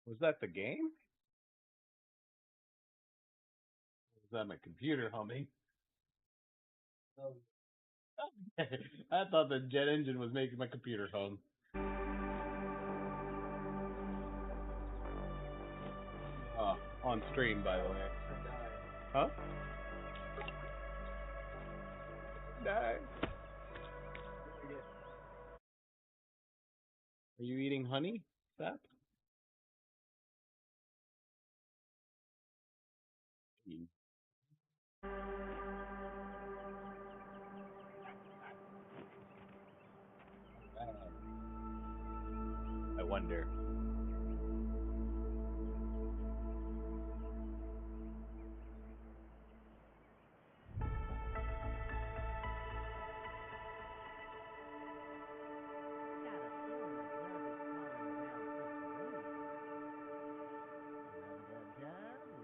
Was that the game? Was that my computer humming? I thought the jet engine was making my computer hum. On stream, by the way. Huh? Die. Are you eating honey, Sap? I wonder.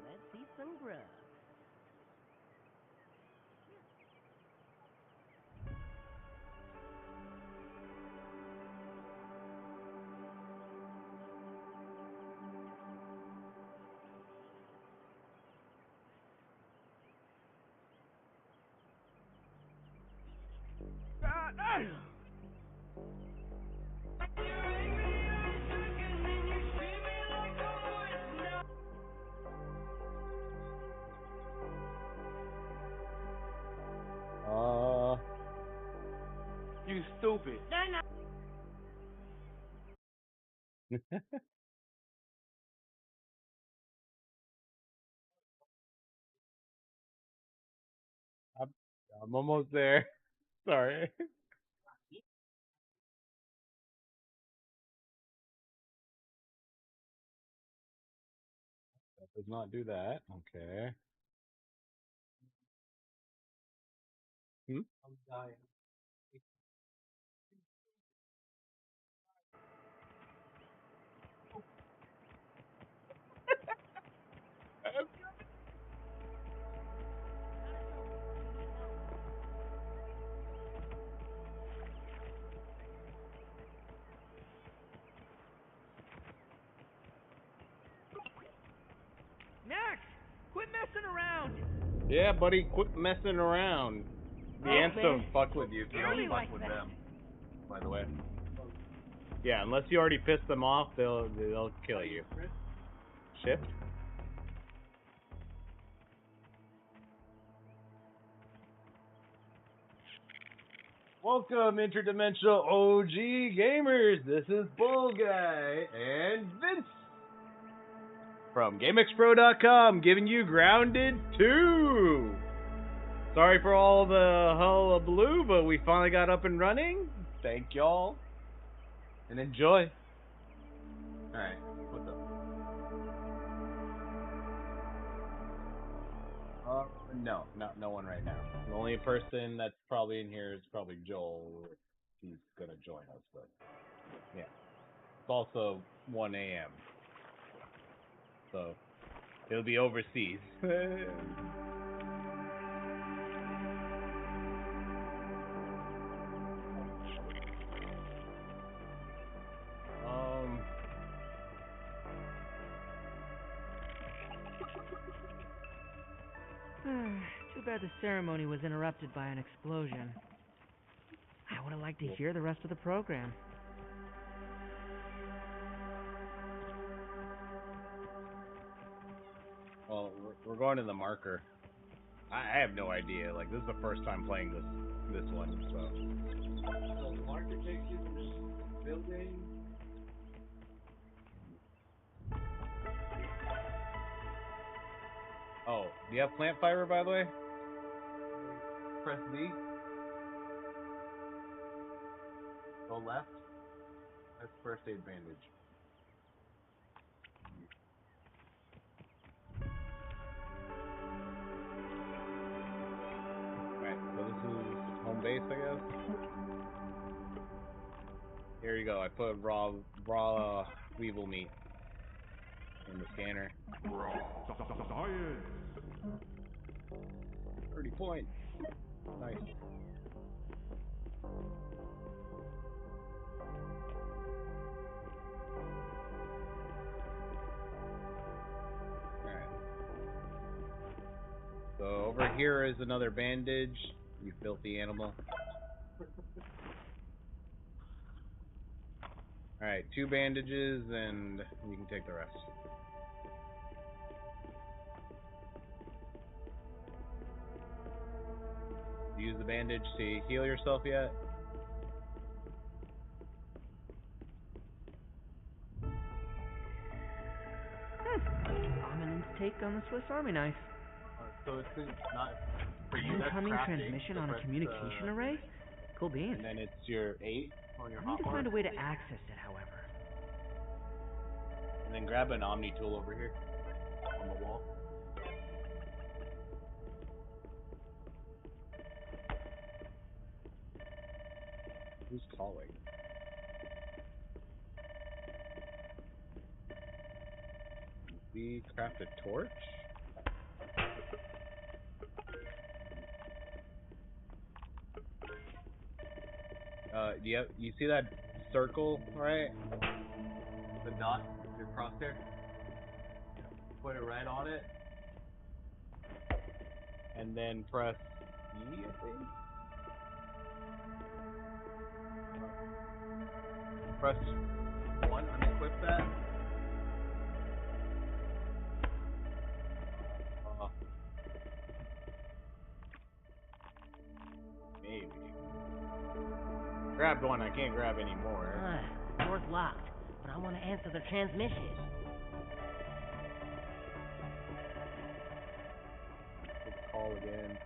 Let's eat some grub. You stupid. I'm, I'm almost there. Sorry. That does not do that. Okay. Hmm? I'm dying. Max, quit messing around. Yeah, buddy, quit messing around. The Oh, ants man. don't fuck with you. Scare me Don't like fuck with that. them. By the way. Yeah, unless you already pissed them off, they'll kill you. Shift. Welcome, interdimensional OG gamers. This is boldguy and Vince from GameXPro.com, giving you Grounded 2. Sorry for all the hullabaloo, but we finally got up and running. Thank y'all, and enjoy. All right, what's up? No one right now. The only person that's probably in here is probably Joel. He's gonna join us, but yeah. It's also 1 a.m. So he'll be overseas. Too bad the ceremony was interrupted by an explosion. I would have liked to hear the rest of the program. Well, we're going to the marker. I have no idea. Like, this is the first time playing this one, so. So the market takes you to this building. Oh, do you have plant fiber, by the way? Press B. Go left. That's first aid bandage. Alright, so this is home base, I guess. Here you go. I put raw weevil meat. in the scanner. Science. 30 points. Nice. Alright. So over here is another bandage, you filthy animal. Alright, 2 bandages and you can take the rest. Use the bandage to heal yourself yet? Ominous take on the Swiss Army knife. So it's not for you. That's Incoming crafting. transmission So on a press, communication array? Cool beans. And then it's your 8 on your I need to hotbar. find a way to access it, however. And then grab an Omni tool over here on the wall. Who's calling? We craft a torch? You see that circle, right? The dot, your crosshair? Put it right on it. And then press E, I think? Press 1, unequip that. Maybe. Grabbed one, I can't grab any more. Door's locked, but I want to answer the transmission. Call again.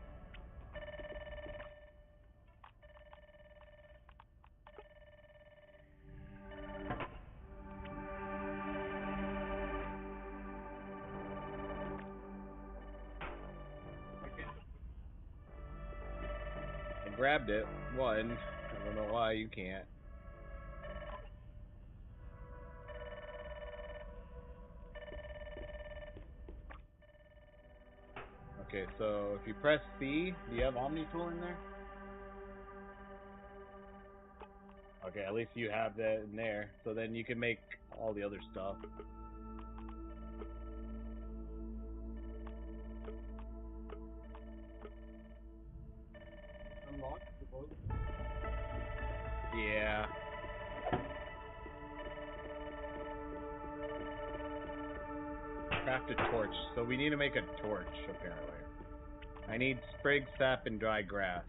I grabbed it. One. I don't know why you can't. Okay, so if you press C, do you have Omni tool in there? Okay, at least you have that in there. So then you can make all the other stuff. Unlock the boat. Yeah. Craft a torch. So we need to make a torch, apparently. I need sprig, sap, and dry grass.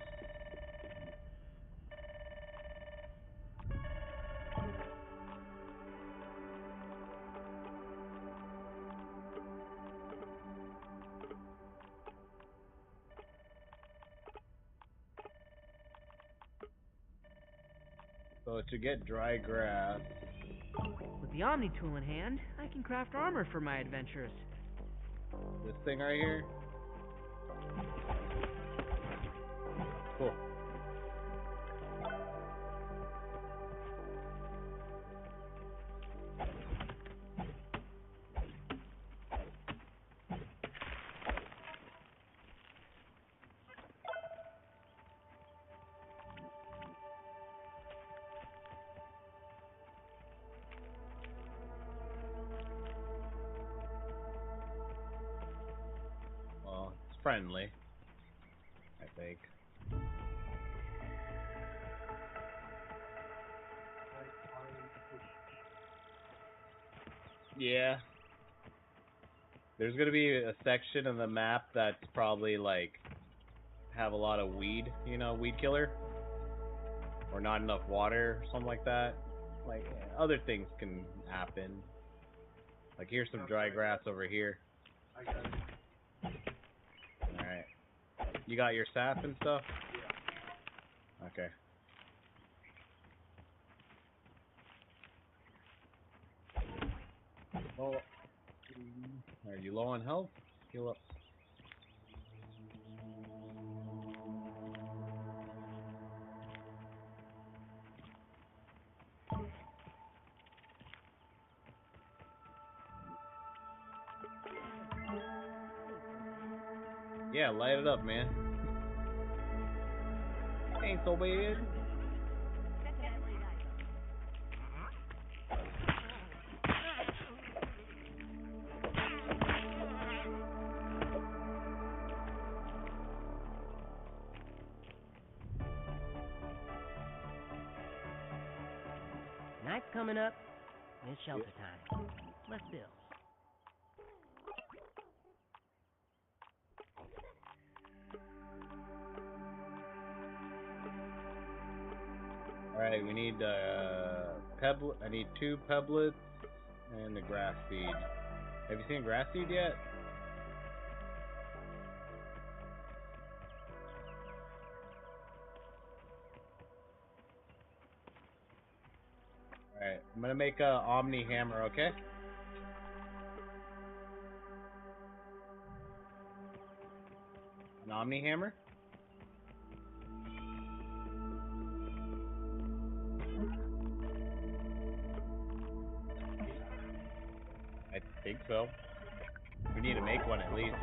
So to get dry grass... With the Omni tool in hand, I can craft armor for my adventures. This thing right here? Cool. Well, it's friendly, I think. Yeah. There's gonna be a section of the map that's probably like have a lot of weed, you know, weed killer, or not enough water, or something like that. Like other things can happen. Like here's some dry grass over here. I got it. All right. You got your sap and stuff? Yeah. Okay. Well, are you low on health? Heal up. Yeah, light it up, man. Ain't so bad. Night's coming up. It's shelter time. Let's build. Alright, we need pebble. I need 2 pebblets and the grass seed. Have you seen grass seed yet? Alright, I'm gonna make a omni hammer, okay? An omni hammer? I think so. We need to make one at least.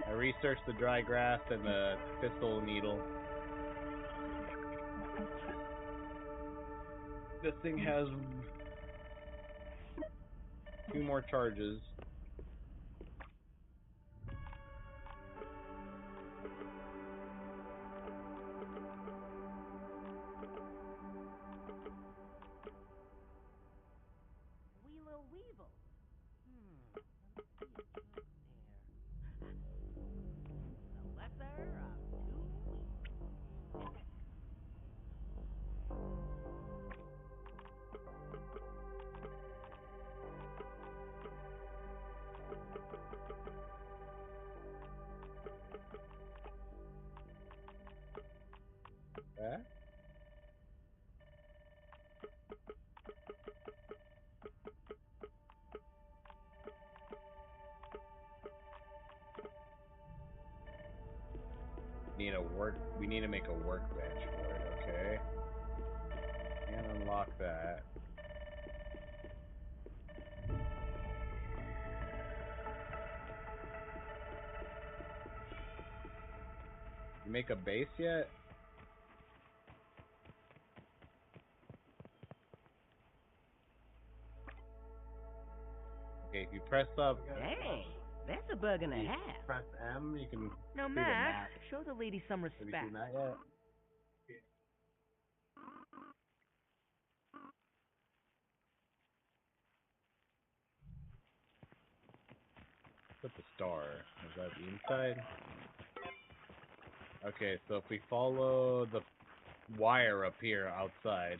I researched the dry grass and the thistle needle. This thing has 2 more charges. Weevil, weevil. The lesser of 2 weevils. Yeah? We need to make a workbench for it, okay? And unlock that. You make a base yet? Okay, if you press up. Dang, that's a bug and a half. Press M, you can. Now, see the Mac, map. show the lady some Have you respect. seen that yet? Put the star. Is that the inside? Okay, so if we follow the wire up here outside.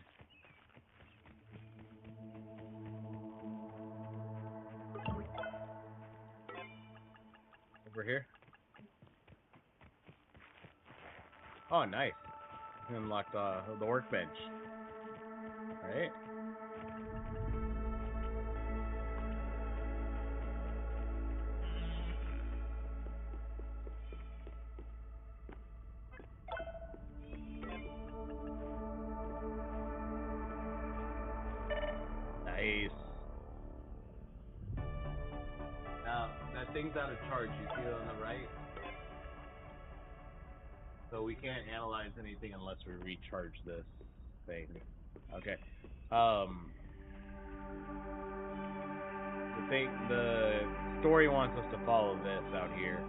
Over here. Oh, nice. We unlocked the workbench. Right? Nice. Now, that thing's out of charge. You see it on the right? So we can't analyze anything unless we recharge this thing. Okay. The story wants us to follow this out here.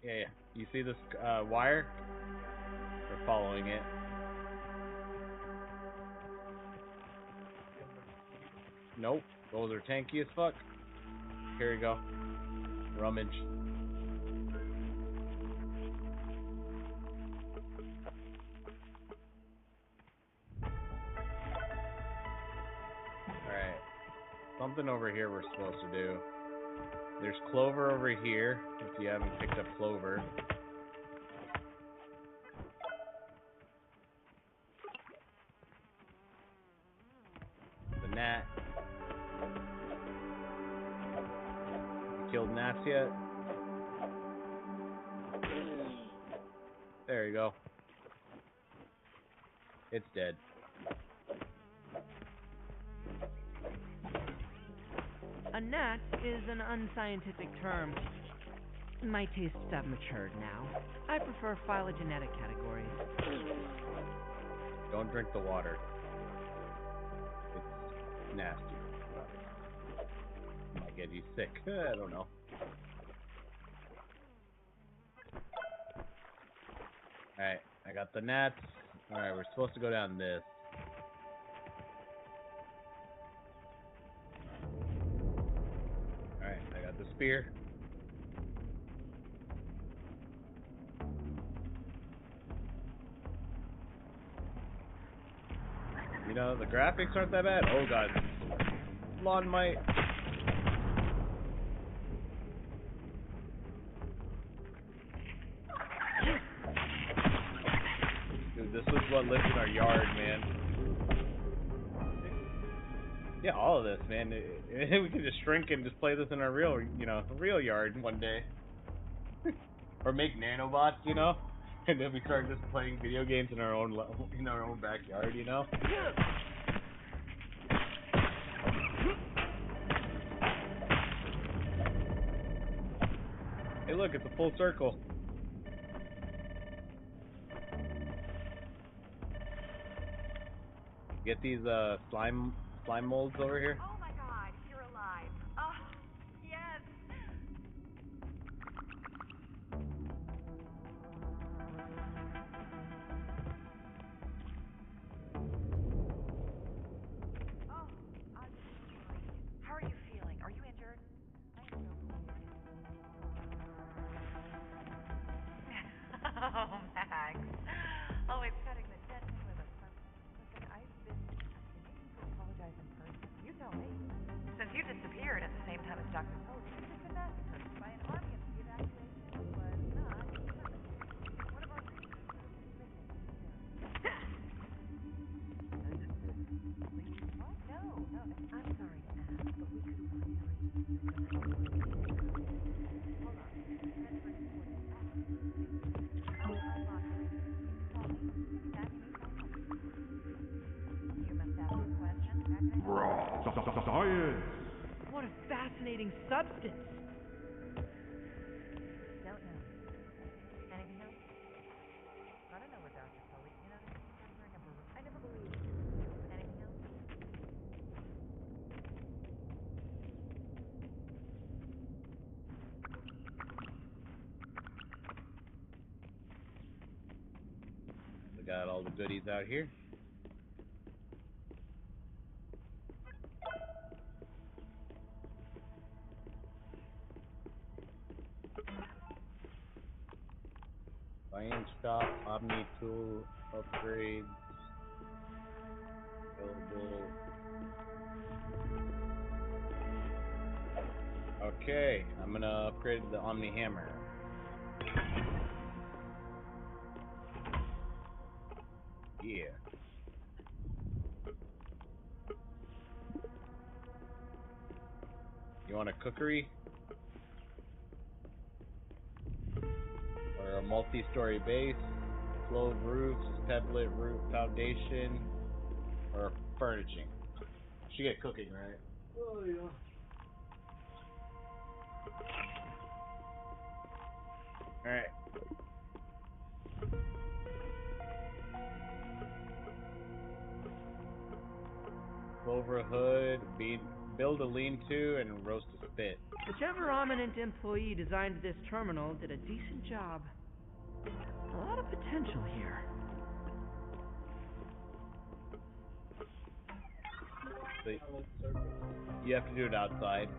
Yeah. You see this wire? We're following it. Nope. Those are tanky as fuck. Here we go. Rummage. Alright. Something over here we're supposed to do. There's clover over here, if you haven't picked up clover. The gnat. You killed gnats yet? It's dead. A gnat is an unscientific term. My tastes have matured now. I prefer phylogenetic categories. Don't drink the water. It's nasty. Might get you sick. I don't know. Alright, I got the gnats. Alright, we're supposed to go down this. Alright, I got the spear. You know, the graphics aren't that bad. Oh god. Lawn might. Dude, this was what lived in our yard, man. Yeah, all of this, man. We could just shrink and just play this in our real, real yard one day. Or make nanobots, and then we start just playing video games in our own backyard, Hey, look, it's a full circle. Get these slime molds over here. Oh my god, you're alive. Oh, yes. Oh, how are you feeling? Are you injured? I am so Oh, Max. Always cutting the tension with us. Listen, I've been meaning to apologize in person. You tell me. Since you disappeared at the same time as Dr. Foley, you've just been massacred by an army of the evacuation was not human. One of our researchers is missing. What? No. I'm sorry to ask, but we could really use your Hold on. Transferring supporting action. I'm on hold. You can call me anytime you need my help. You must have some questions. How can I help? Science! What a fascinating substance! Don't know. Anything else? I don't know what Dr. Foley. I never believed you. Anything else? We got all the goodies out here. Science shop, Omni tool, upgrades, available. Okay, I'm gonna upgrade the Omni hammer. Yeah. You want a cookery? Or a multi-story base, sloped roofs, tablet roof foundation, or furnishing? Should get cooking, right? Oh, yeah. Alright. Clover hood, build a lean-to, and roast a spit. Whichever eminent employee designed this terminal did a decent job. A lot of potential here. So you have to do it outside.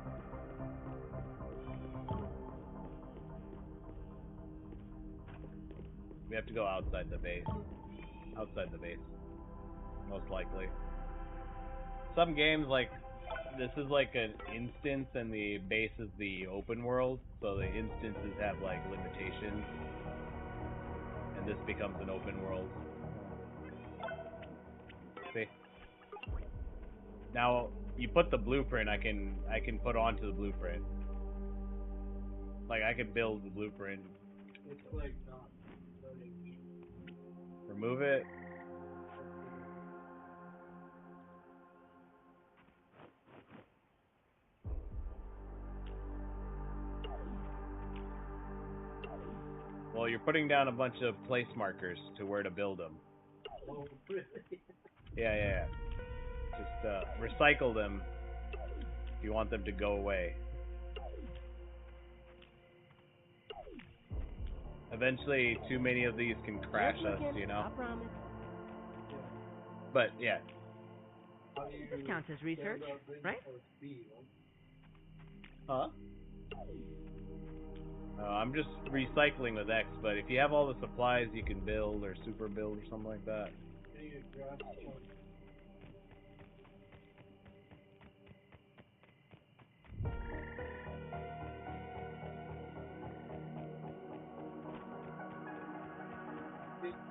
We have to go outside the base. Outside the base. Most likely. Some games, like, this is like an instance and the base is the open world, so the instances have, like, limitations. And this becomes an open world. See? Now, you put the blueprint, I can put onto the blueprint. Like, I could build the blueprint. It's like not. Remove it. you're putting down a bunch of place markers to where to build them. Oh, really? Yeah. Just recycle them if you want them to go away. Eventually, too many of these can crash us, you know? I promise. But, yeah. How do you This counts as research, stand up in right? or speed, huh? Huh? I'm just recycling with X, but if you have all the supplies, you can build or super build or something like that. Getting a grasp on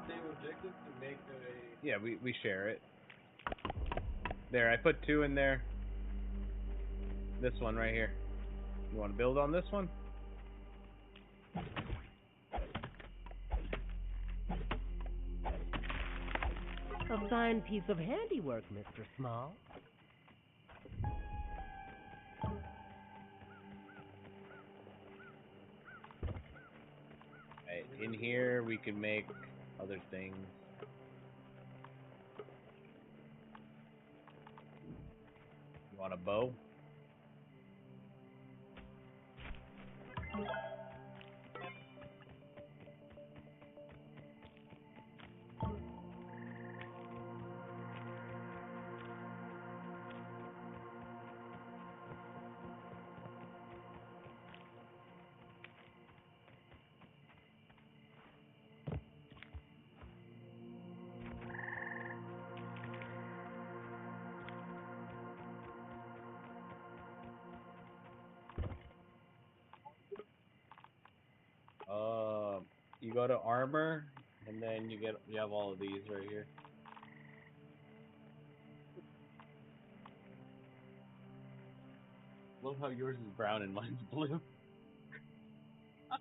same objective to make a Yeah, we share it. There, I put 2 in there. This one right here. You want to build on this one? A fine piece of handiwork, Mr. Small. Right, in here, we can make other things. You want a bow? You go to armor, and then you have all of these right here. Love how yours is brown and mine's blue. I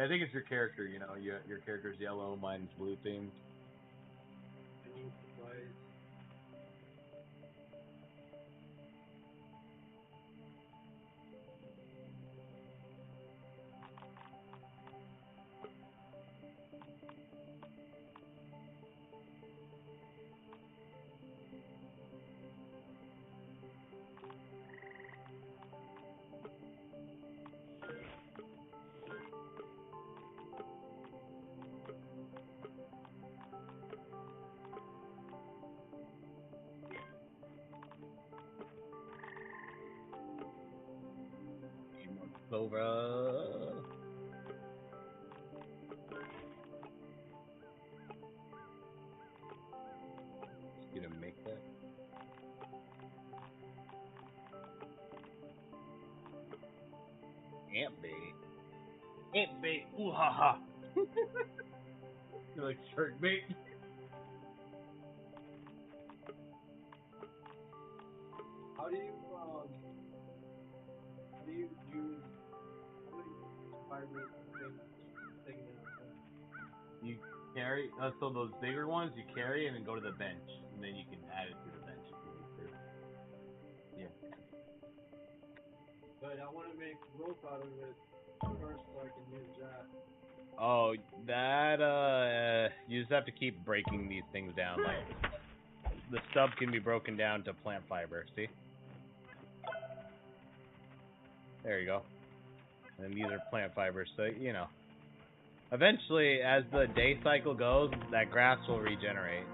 think it's your character, you know. Your character's yellow, mine's blue themed. any supplies. Clover. Just gonna make that. Ant bait. Ant bait. Ooh ha ha. You like shark bait? How do you use fiber thing now? You carry, so those bigger ones you carry and then go to the bench, and then you can add it to the bench if you need to. Yeah. But I want to make rope out of it first so I can use that. Oh, that you just have to keep breaking these things down. Like the stub can be broken down to plant fiber. See? There you go. And these are plant fibers, so you know. Eventually, as the day cycle goes, that grass will regenerate.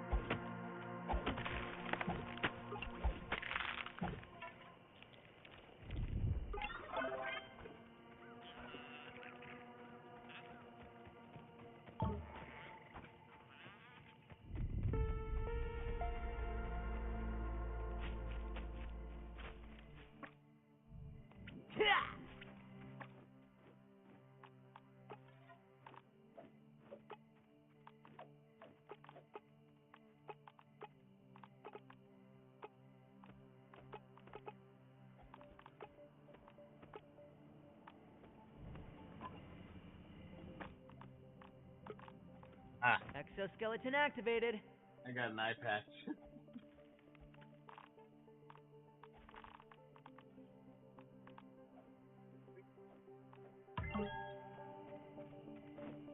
Ah, Exoskeleton activated. I got an eye patch.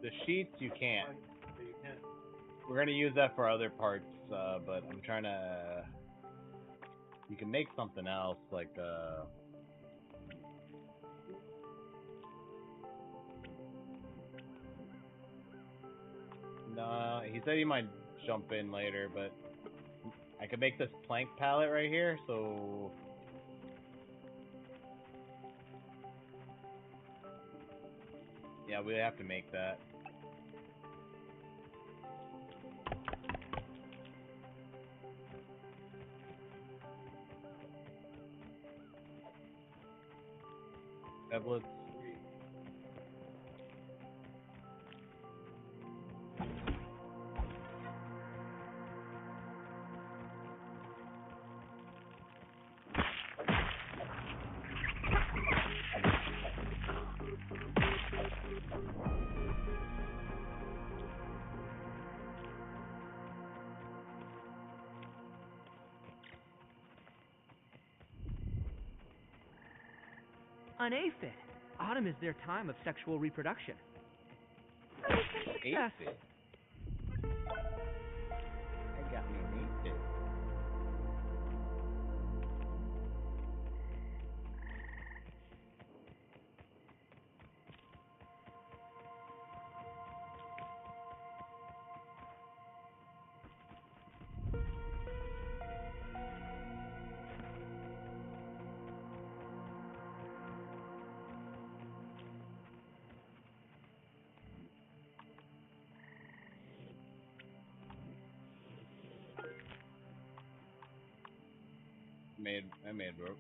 The sheets you can't. So you can't. We're gonna use that for other parts, but I'm trying to. You can make something else, like Nah, he said he might jump in later, but I could make this plank pallet right here, so. Yeah, we have to make that. Tablets. An aphid. Autumn is their time of sexual reproduction. Success. Aphid. I got me an aphid. I made rope.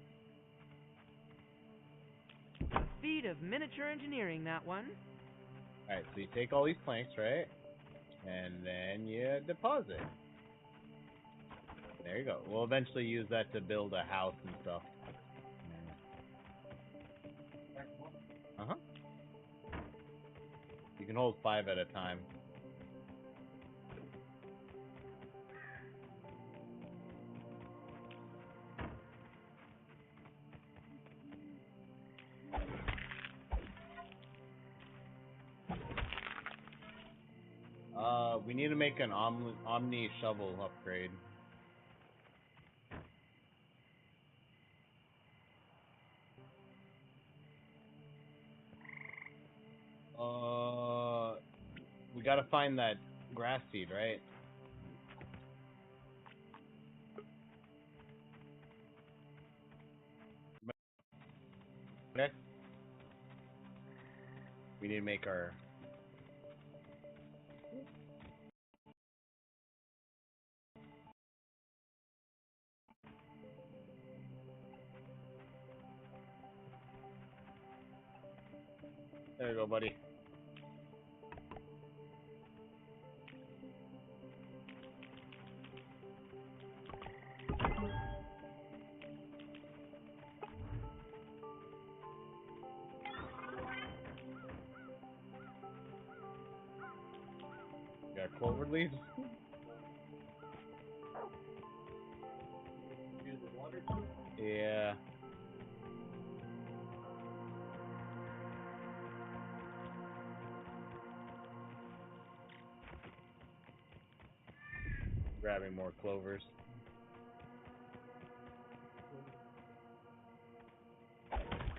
A feat of miniature engineering, that one. Alright, so you take all these planks, right? And then you deposit. There you go. We'll eventually use that to build a house and stuff. Uh-huh. You can hold 5 at a time. We need to make an Omni shovel upgrade. We gotta find that grass seed, right? Okay. We need to make our... There you go, buddy. Got clover leaves? Use the water. Yeah. Grabbing more clovers.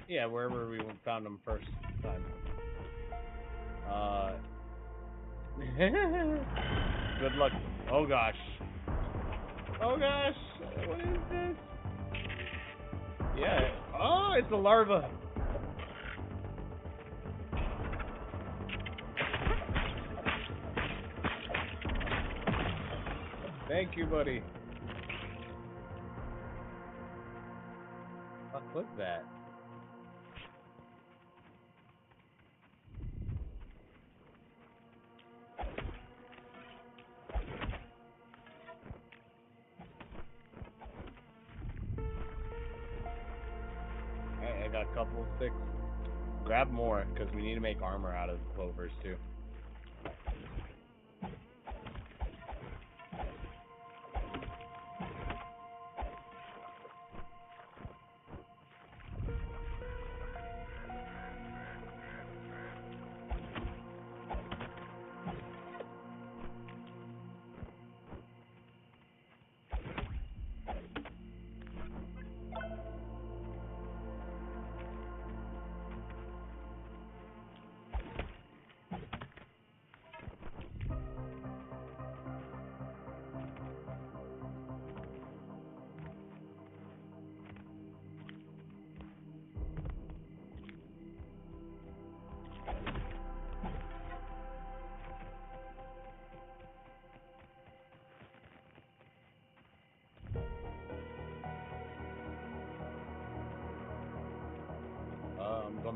Yeah, wherever we found them first time. Good luck. Oh gosh. Oh gosh. What is this? Yeah. Oh, it's a larva. Thank you, buddy. What was that? I got a couple of sticks. Grab more, because we need to make armor out of the clovers, too.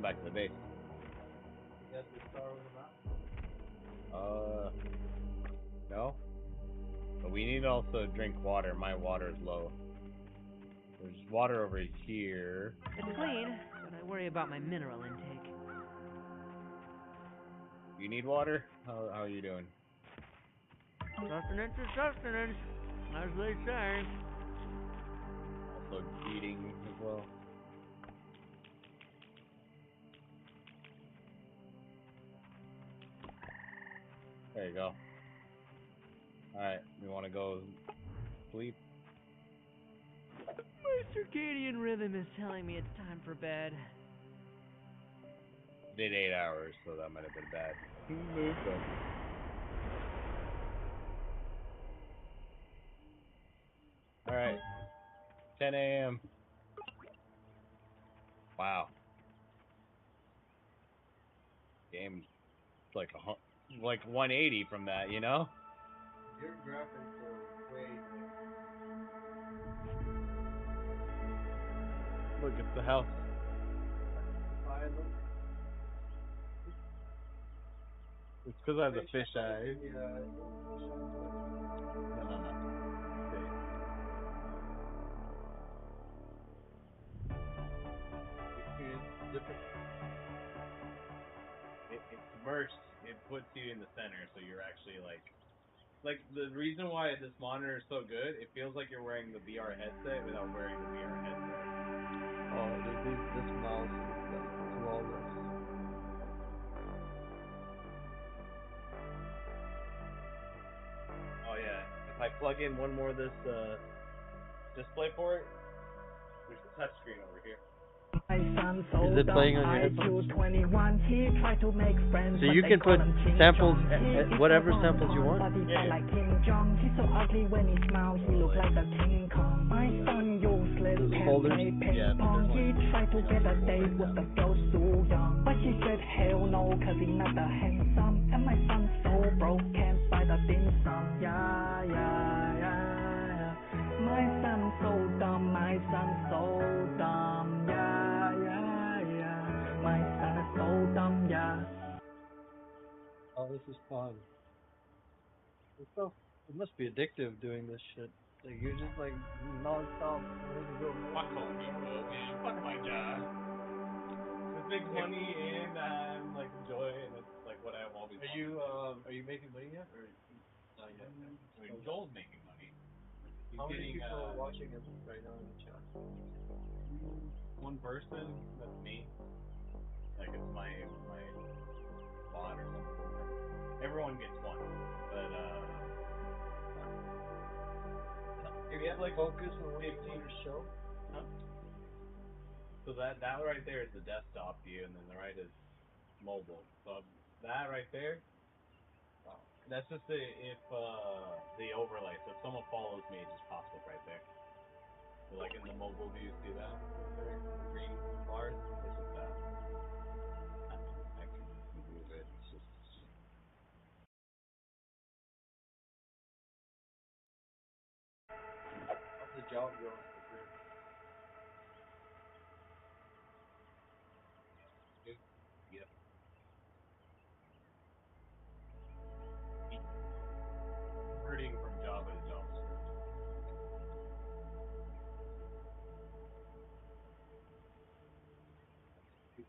come back to the base. You got the star on the map? No. But we need to also drink water. My water is low. There's water over here. It's clean, but I worry about my mineral intake. You need water? How are you doing? Sustenance is sustenance, as they say. Also eating as well. There you go. Alright, you want to go sleep? My circadian rhythm is telling me it's time for bed. Did 8 hours, so that might have been bad. Alright. 10 a.m. Wow. Game's like 180 from that, you know? Your graphics are way Look, it's the house. high of them. It's because I have the fish eyes. Yeah. No. It's different. It's immersed. It puts you in the center, so you're actually like the reason why this monitor is so good. It feels like you're wearing the VR headset without wearing the VR headset. Oh, this mouse is like flawless. Oh yeah. If I plug in one more of this display port, there's a touch screen over here. Is it playing on your headphones? So you can put samples, whatever samples you want? Yeah. Those folders? Yeah, there's But she said hell no, cause he not the handsome. And my son so broke, can't buy the dim sum. Yeah, yeah, yeah. My son so dumb, my son so dumb. Yeah, yeah, yeah. My son is so dumb, yeah. Oh, this is fun. It must be addictive doing this shit. Like you're just like non-stop ready to go. Fuck home, folks. Fuck my job. This makes money and I'm like enjoy it, and it's like what I've always wanted. Are you making money yet? Or not yet? I mean, Joel's making money. He's How many getting people are watching it right now in the chat? one person. That's me. Like it's my bot or something. Everyone gets one, but If you have like focus on what you see your show. huh? So that right there is the desktop view, and then the right is mobile. So that right there, that's just the overlay. So if someone follows me, it just pops up right there. So like in the mobile view, see that? The green bars? It's just that. I can move it. It's just. How's the job going? Yep. Converting from Java to JavaScript.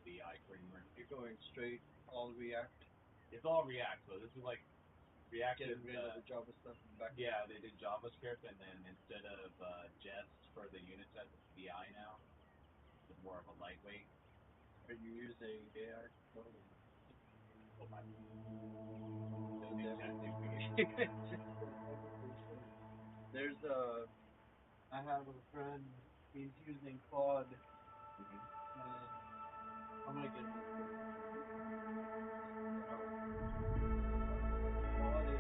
The iframer. You're going straight all React. It's all React, so this is like React Getting is, rid of the Java stuff and back. yeah, they did JavaScript, and then instead of Jest for the unit test, it's BI now. It's more of a lightweight. Are you using AI? Oh my. There's I have a friend, he's using Claude, and I'm gonna get this. Claude is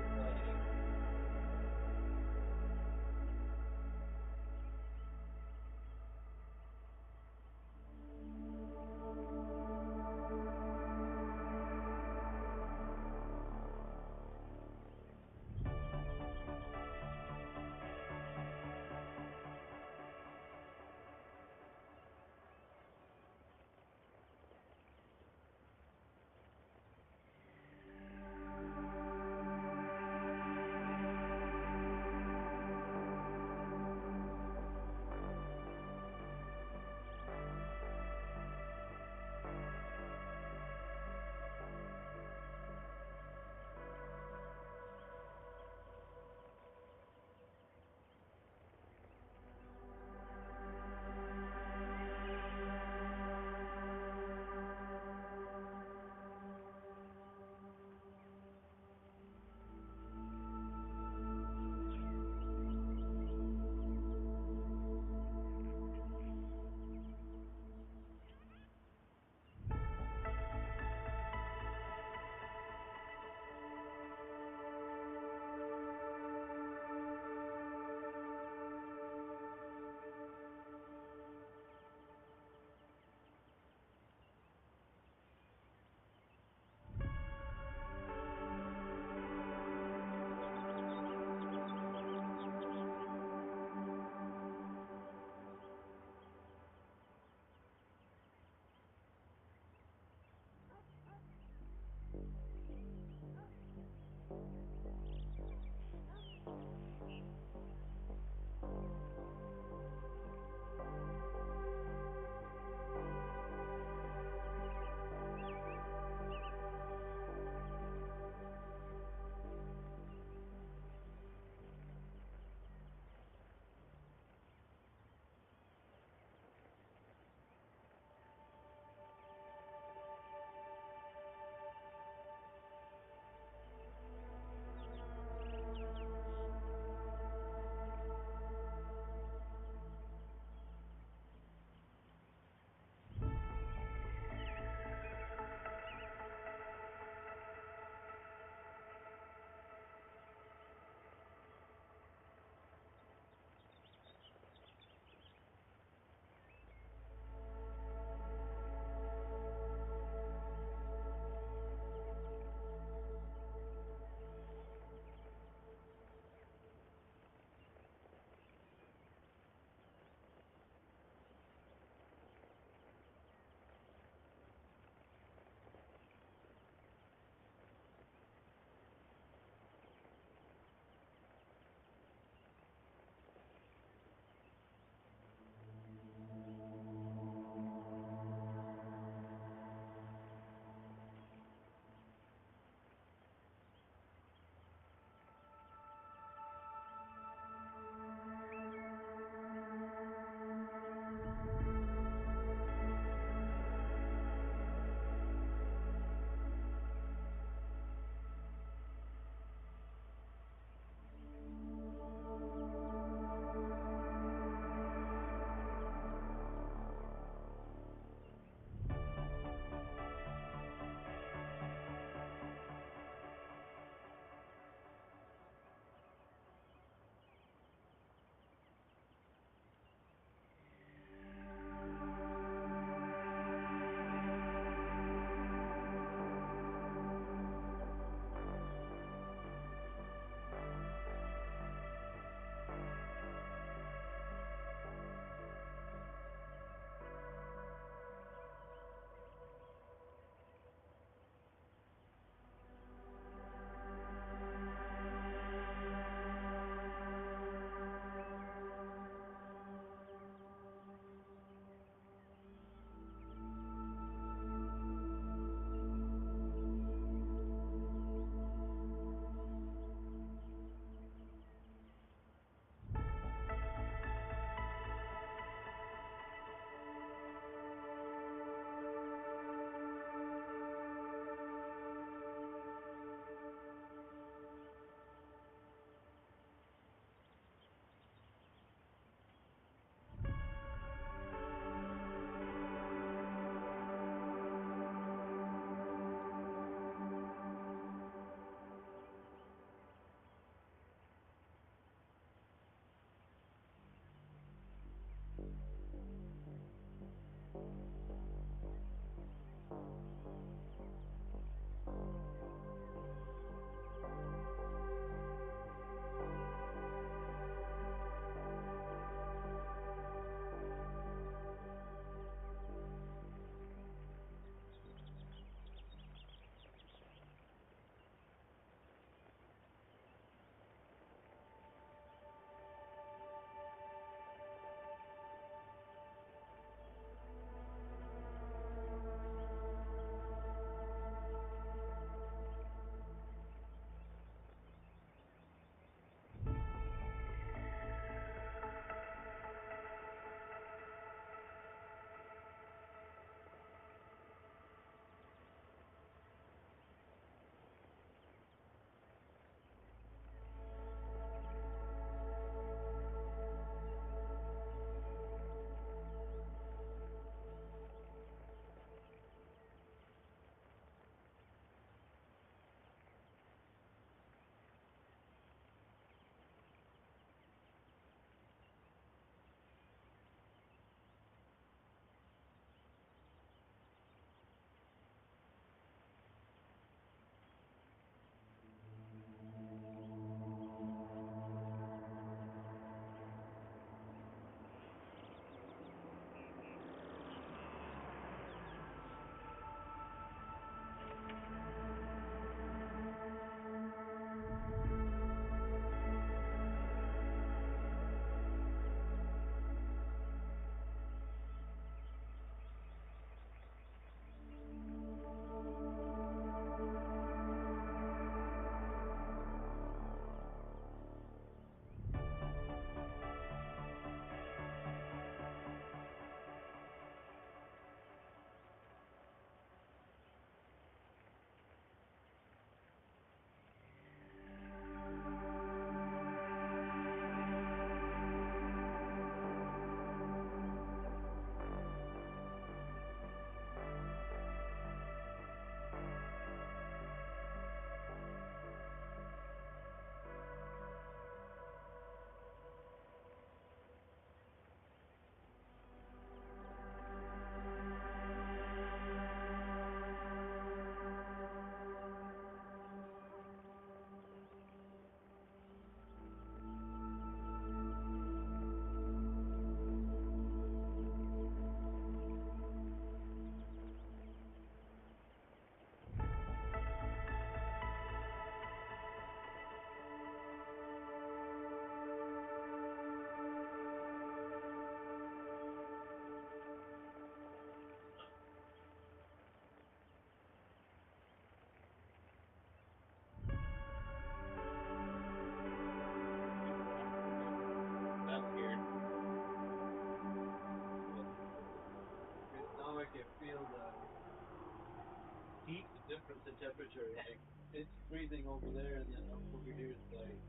the temperature. Like it's freezing over there, and then over here it's like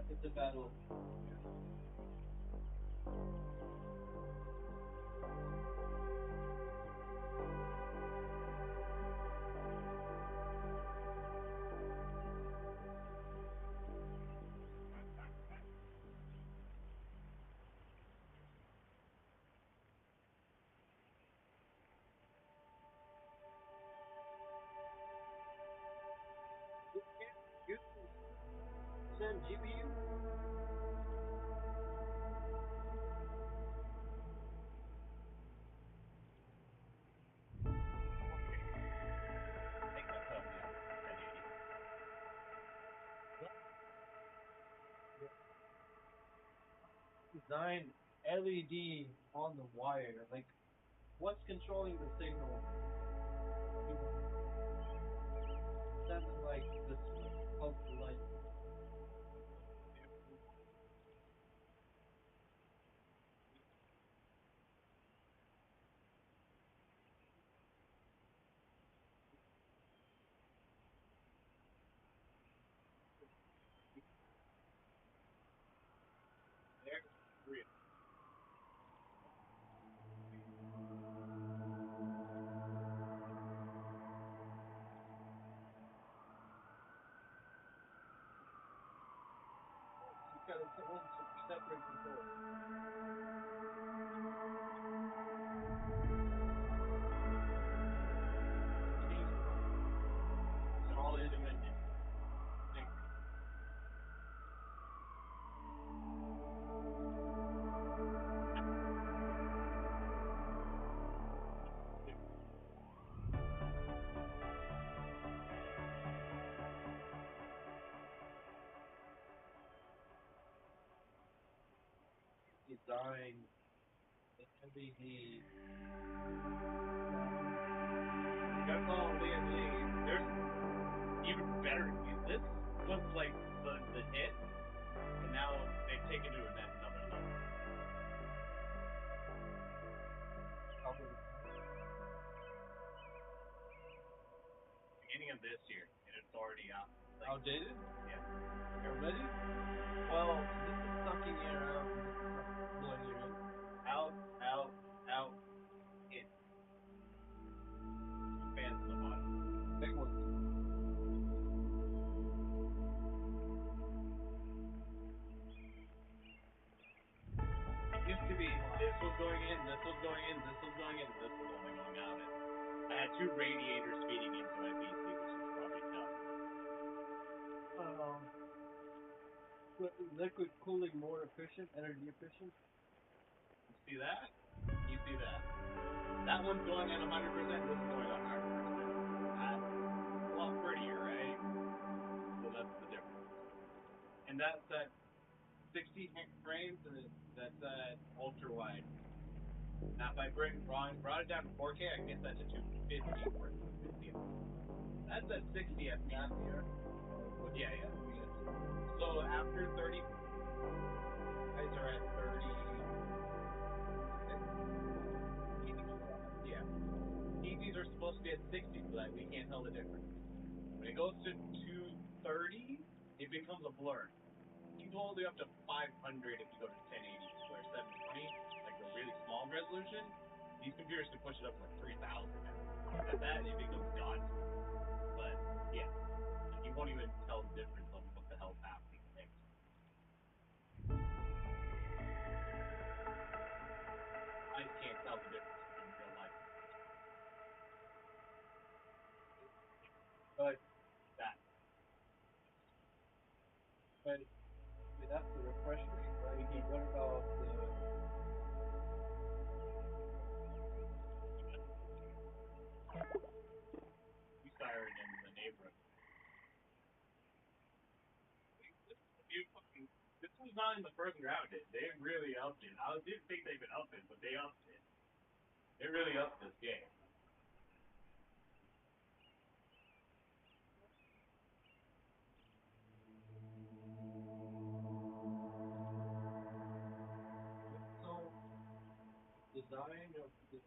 it's a battle. GPU? Take that up now. 1080. Design LED on the wire. Like, what's controlling the signal? Something like this of the light. Got its own separate control. They're all independent. Design the LED. That's all Liam Lee. There's even better. This was like the hit, and now they've taken it to another level. Beginning of this year, and it's already out. Like, Outdated? Yeah. Already? Well, this is sucking air out and this is blowing air in. Out, in. Fans in the bottom. Big ones. Used to be this was going in, this was going in, this was going in, this was only going out. I had two radiators feeding into my PC, which is probably tough. Liquid cooling more efficient, energy efficient. You see that? You see that? That one's going at 100%, this is going at 100%. That's a lot prettier, right? So that's the difference. And that's at 60 frames, and that's at ultra wide. Now if I brought it down to 4K, I can get that to 250 or 250. That's at 60 FPS here. Yeah. So after 30, guys are at 30. Yeah. PCs are supposed to be at 60 so that we can't tell the difference. When it goes to 230, it becomes a blur. You can go all the way up to 500 if you go to 1080 or 720, like the really small resolution. These computers can push it up to like 3000 now. At that, it becomes dodgy. But yeah, you won't even tell the difference on what the hell's happening. I can't tell the difference in real life. But that's the refresh rate, right? What about the siren in the neighborhood? This was not in the first round. They really upped it. I didn't think they could up it, but they upped it. They really upped this game. so design of the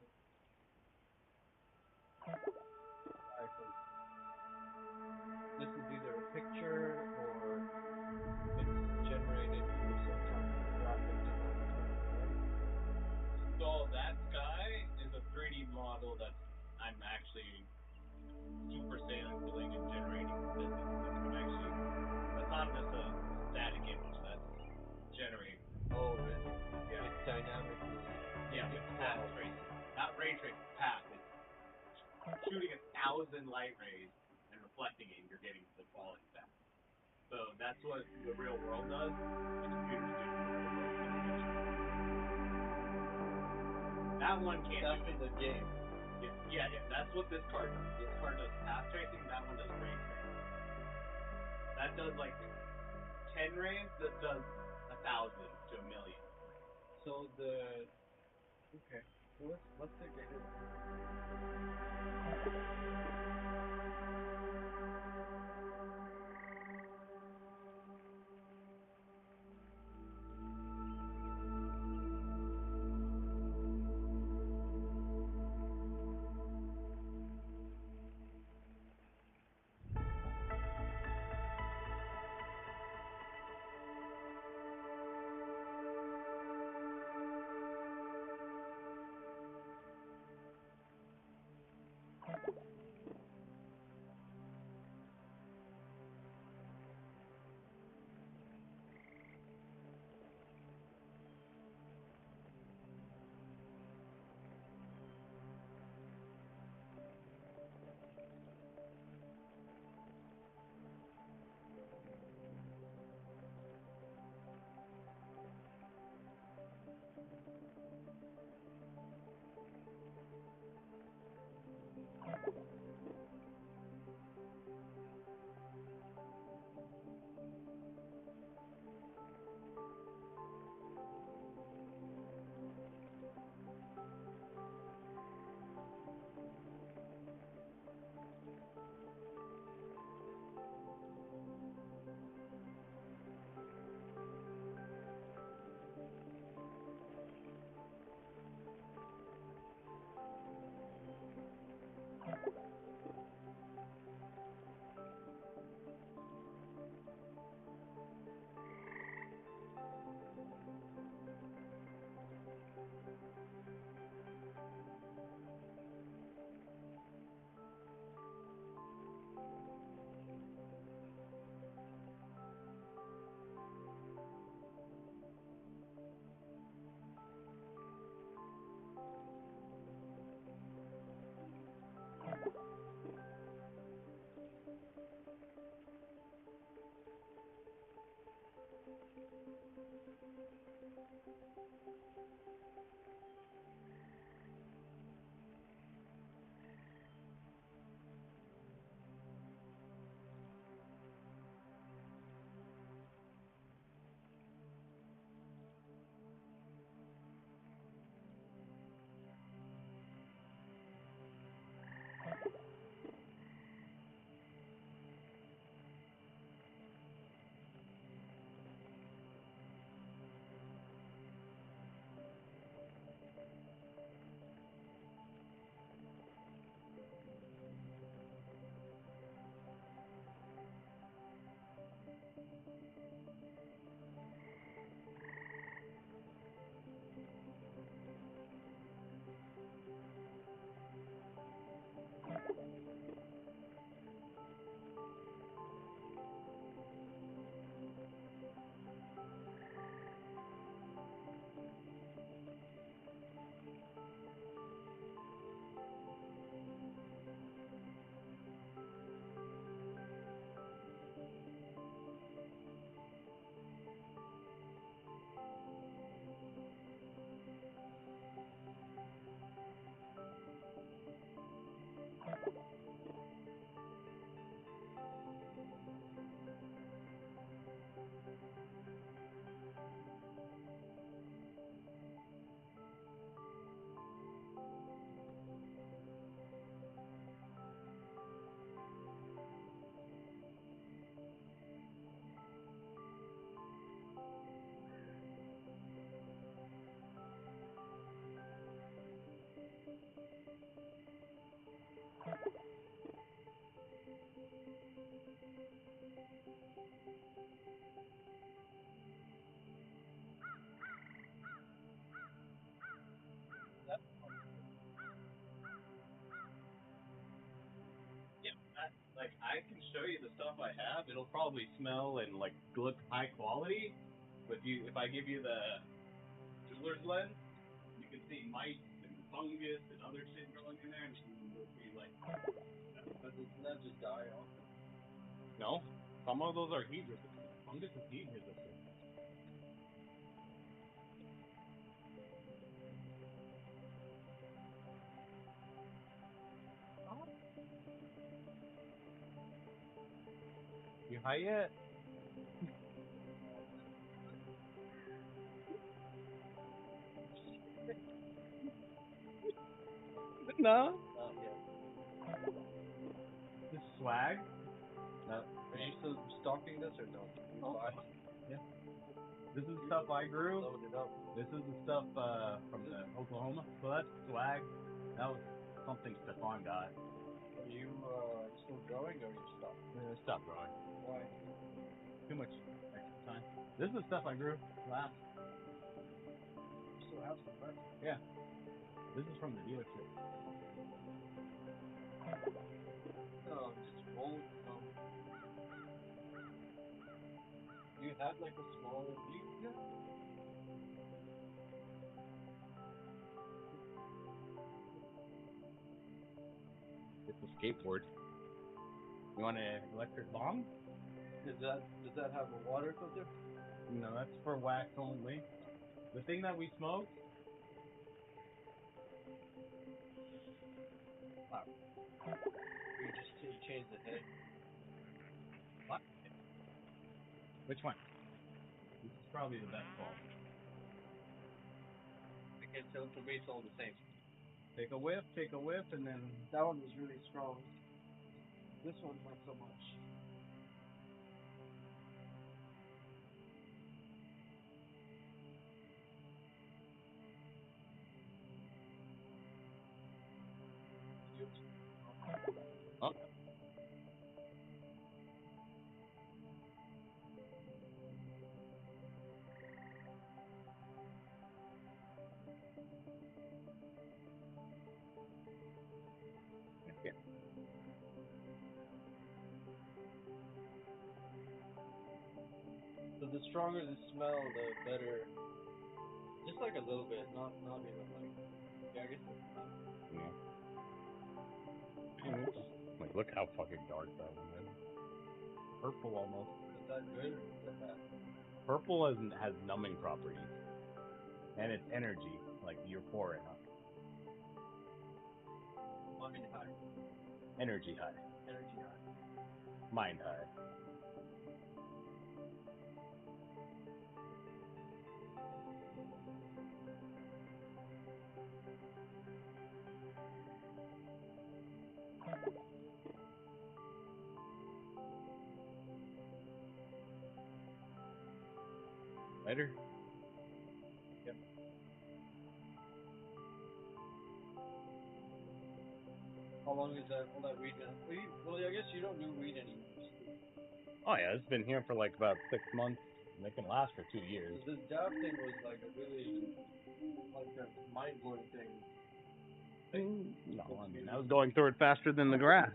1,000 light rays and reflecting it, you're getting the quality back. So that's what the real world does. The computers do. That one can't. That's in the game. Yeah, that's what this card does. This card does path tracing, that one does ray tracing. That does like 10 rays, this does 1,000 to 1,000,000. So the okay. So let's take a hit. Like, I can show you the stuff I have. It'll probably smell and, like, look high quality. But if I give you the jeweler's lens, you can see mites and fungus and other shit growing in there, and it'll be like, But doesn't that just die off? No, some of those are heat resistant. Fungus is heat resistant. You high yet? No. This swag. No. Are you still stalking this or no? You buy? Yeah. This is stuff I grew. Load it up. This is the stuff from the Oklahoma. So that's swag. That was something Stefan got. Are you still growing or you stopped? Stop growing. Why? Too much extra time. This is the stuff I grew last. You still have some left? Yeah. This is from the dealership. No, just old. You have like a small view? Yeah. It's a skateboard. You want an electric bomb? Does that have a water filter? No, that's for wax only. The thing that we smoke. Wow. You just change the head. What? Which one? This is probably the best bulb. I can't tell. For me, it's all the same. Take a whiff, and then. That one was really strong. This one, not so much. Oh. Yeah. So the stronger the smell, the better. Just like a little bit, not even like. Yeah, I guess that's fine. Yeah. Like, look how fucking dark that one is. Purple almost. Is that good or is that bad? Purple has numbing properties. And it's energy, like euphoric. Mind high. Energy high. Energy high. Mind high. Later. Yep. How long is that? All that weed now? Well, I guess you don't do weed anymore. Oh yeah, it's been here for like about 6 months. And it can last for 2 years. So this dab thing was like a really like a mind blowing thing. No, I mean I was going through it faster than the grass.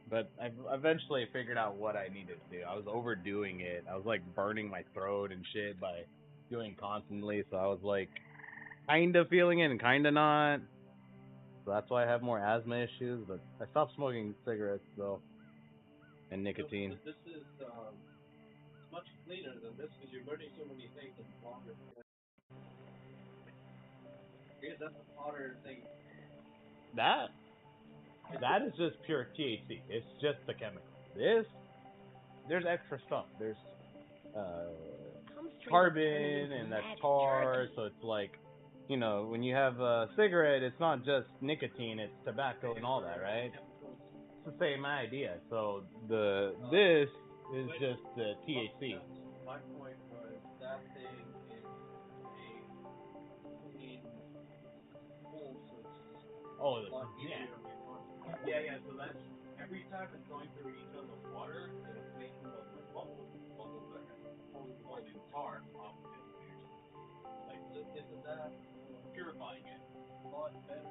But I eventually figured out what I needed to do. I was overdoing it. I was like burning my throat and shit by doing constantly. So I was like kind of feeling it and kind of not. So that's why I have more asthma issues. But I stopped smoking cigarettes though, and nicotine. So this is much cleaner than this because you're burning so many things and longer. I guess that's the hotter thing. That is just pure THC. It's just the chemical. There's extra stuff. There's carbon and that's tar. So it's like, you know, when you have a cigarette, it's not just nicotine, it's tobacco and all that, right? It's the same idea. So this is just the THC. My point was that thing is a clean hole, so it's Oh, a lot yeah. easier on your conscience. Yeah. So that's every time it's going through each of the water, it's making those like bubbles. Bubbles that are holding tar off of it. Like, Isn't that purifying it. a lot better?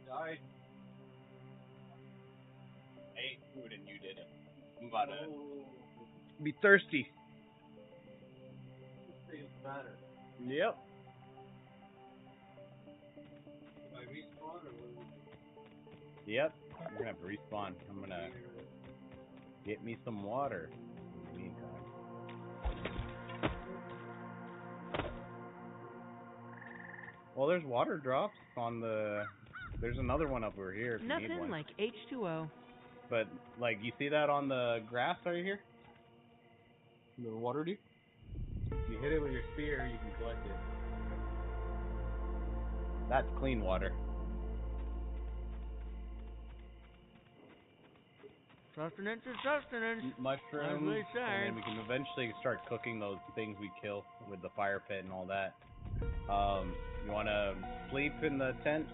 Died. I ate food and you didn't. I'm about to be thirsty. Things matter. Yep. Do I respawn or what? Yep. You're gonna have to respawn. I'm gonna get me some water in the meantime. Well, there's water drops on the. There's another one over here if you need Nothing one. like H2O. But like, you see that on the grass right here? The water dew? If you hit it with your spear, you can collect it. That's clean water. Sustenance is sustenance. Mushrooms, As they say. and then we can eventually start cooking those things we kill with the fire pit and all that. You want to sleep in the tent?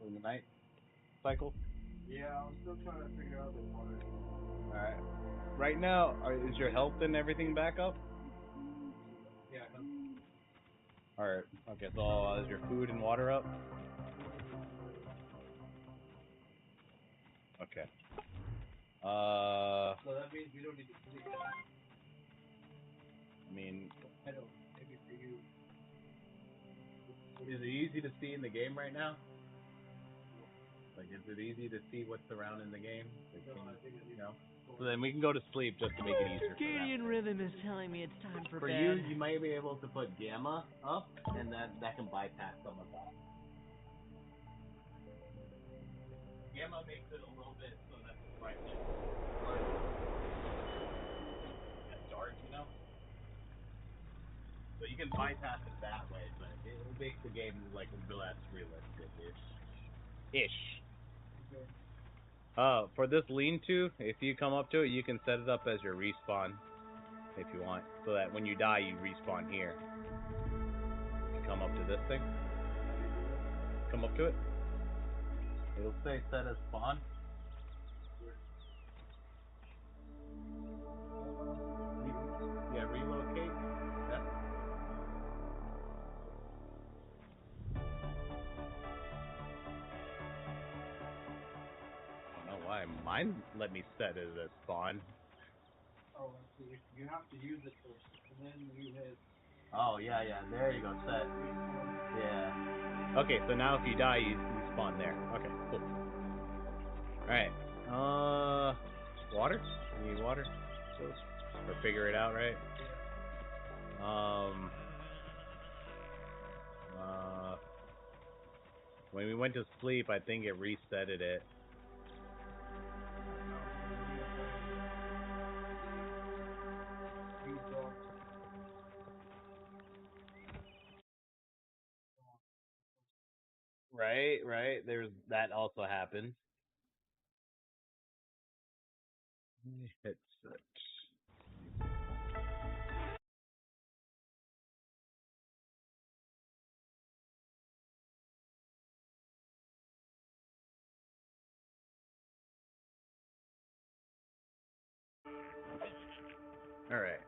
In the night cycle? Yeah, I'm still trying to figure out the water. Alright. Right now, is your health and everything back up? Yeah. Alright. Okay, so is your food and water up? Okay. So that means we don't need to sleep. I mean, I don't. Maybe for you. is it easy to see in the game right now? Like, is it easy to see what's around in the game? No, I think I need No? So then we can go to sleep just to make it easier for Circadian that. rhythm is telling me it's time for For bed. you, you might be able to put gamma up, and that can bypass some of that. Gamma makes it a little bit so that the brightness is dark, you know? So you can bypass it that way, but it makes the game like less realistic-ish. Okay. For this lean-to, if you come up to it, you can set it up as your respawn, if you want, so that when you die, you respawn here. If you come up to this thing, come up to it, it'll say set as spawn. Yeah, relocate. Yeah. mine let me set it as spawn. Oh, so you have to use it first, and then you hit. Oh, yeah, there you go, set. Yeah. Okay, so now if you die, you spawn there. Okay, cool. Alright, water? You need water? Or figure it out, right? When we went to sleep, I think it resetted it. Right. There's that also happened. Hit search. All right.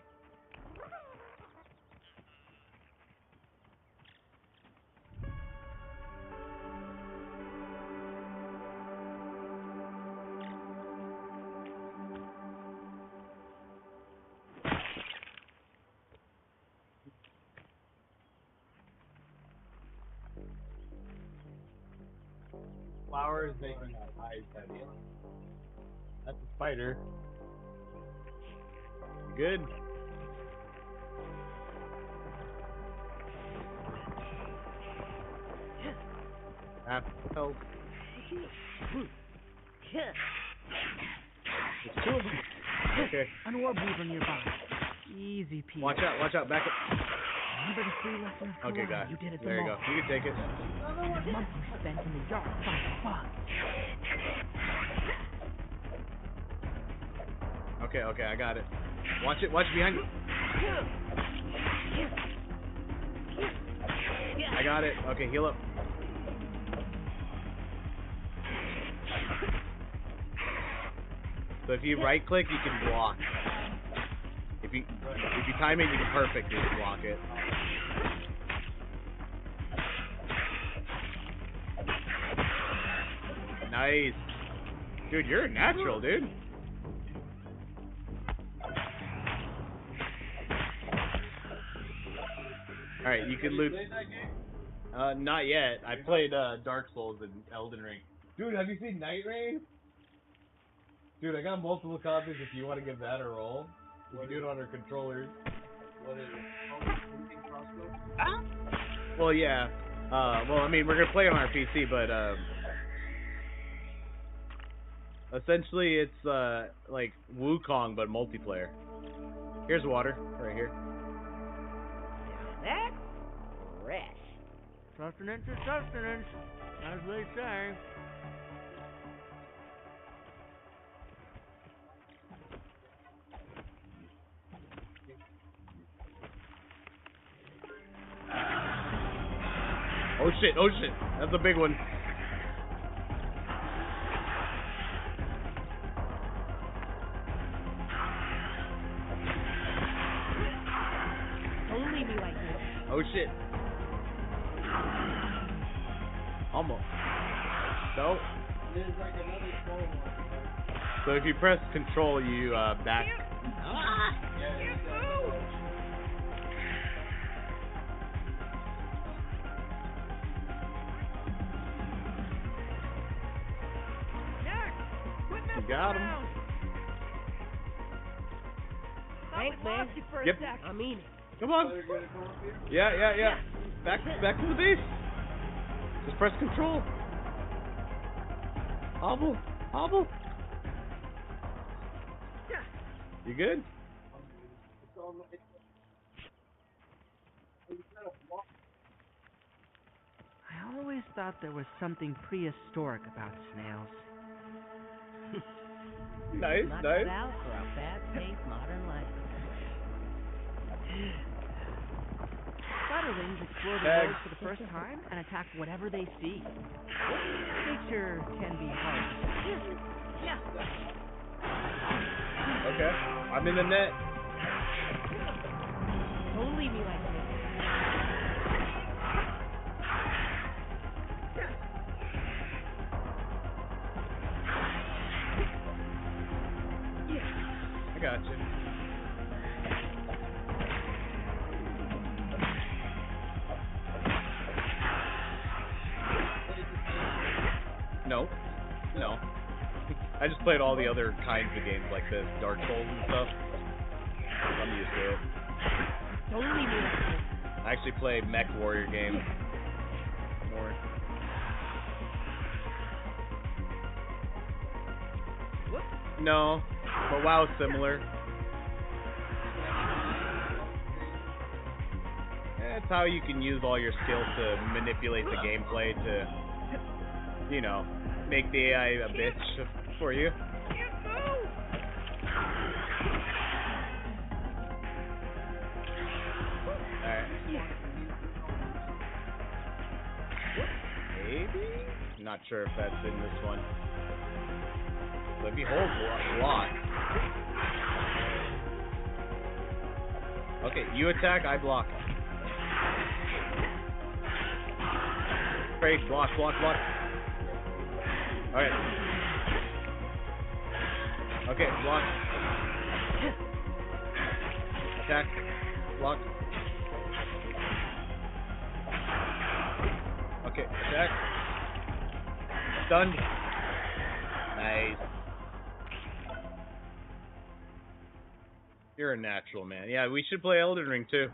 Flowers making my eyes heavy. That's a spider. Good. Half health. There's two of them. Okay. An orb weaver nearby. Easy peasy. Watch out, back up. Remember the 3 lessons? Okay, got it. You did it There you go. You can take it. Months we spent in the yard fighting bugs. Okay, I got it. Watch it behind you. I got it. Okay, heal up. So if you right click, you can block. If you time it, you can perfectly block it. Nice. Dude, you're a natural, dude. Alright, you can loot. Not yet. I played Dark Souls and Elden Ring. Dude, have you seen Night Rain? Dude, I got multiple copies if you want to give that a roll. We can do it on our controllers. What is it? Shooting crossbow? Well, yeah. Well, I mean, we're gonna play on our PC, but essentially it's like Wukong but multiplayer. Here's water right here. That's fresh. Sustenance is sustenance, as they say. Oh shit, that's a big one. Don't leave me like this. Oh shit. Almost. No. There's like another small one. So if you press control, you back. You got him. Thanks, man. Yep. I mean it. Come on. Yeah. Back to the base. Just press control. Hobble. You good? I always thought there was something prehistoric about snails. Nice. Not cut out for a fast-paced modern life. Spiderlings explore the Tag. road for the first time and attack whatever they see. Nature can be hard. Okay. I'm in the net. Don't leave me like this. I got you. No. No. I just played all the other kinds of games like this, Dark Souls and stuff. I'm used to it. Totally new. I actually play Mech Warrior games more. No, but WoW's similar. That's how you can use all your skills to manipulate the gameplay to, you know, make the AI a bitch for you. Alright. Maybe? I'm not sure if that's in this one. But if you hold block. Okay, you attack, I block. Great, block. Alright. Okay, block. Attack. Block. Okay, attack. Stunned. Nice. You're a natural, man. Yeah, we should play Elden Ring too.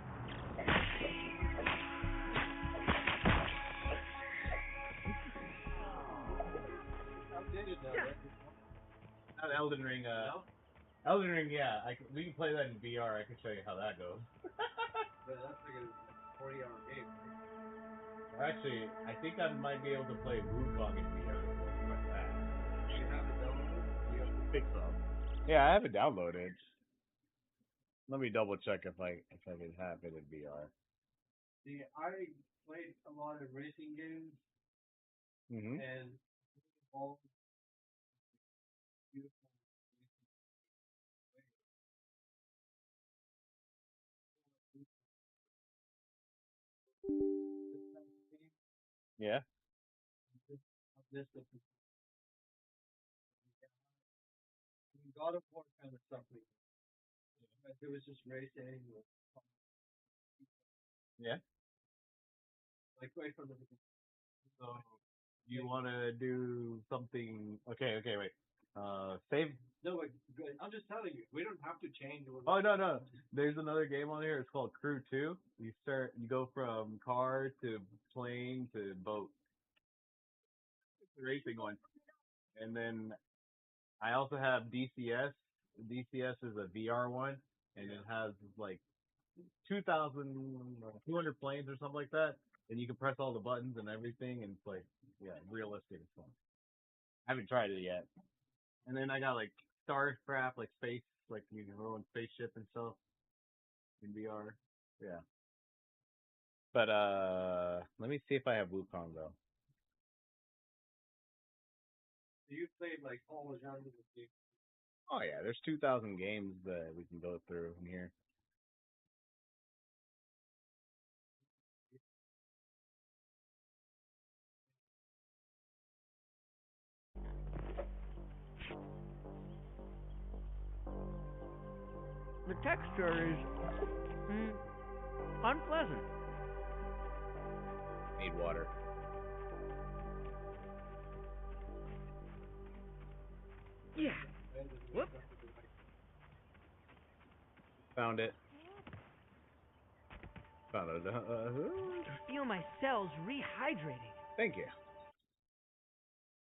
Not Elden Ring. Elden Ring, yeah. We can play that in VR. I can show you how that goes. But that's like a 40-hour game. Actually, I think I might be able to play Wukong in VR. Like that. Do you have it downloaded? You have to Think so. Yeah, I have it downloaded. Let me double check if I can have it in VR. See, I played a lot of racing games, Mm-hmm. and all beautiful Yeah. this God of War kind of stuff like that. It was just racing, Yeah. like right from the beginning. So you want to do something? Okay, wait. Save. No, but good. I'm just telling you, we don't have to change. Oh no. There's another game on here. It's called Crew 2. You go from car to plane to boat. It's a racing one. And then I also have DCS. DCS is a VR one, and it has like 200 planes or something like that. And you can press all the buttons and everything, and it's like, yeah, realistic. It's fun. I haven't tried it yet. And then I got like Starcraft, like space, like you can roll in spaceship and stuff in VR. Yeah. But let me see if I have Wukong though. You played like all the genres of games. Oh yeah, there's 2,000 games that we can go through in here. The texture is unpleasant. Need water. Yeah. Whoop. Found it. Found it. Feel my cells rehydrating. Thank you.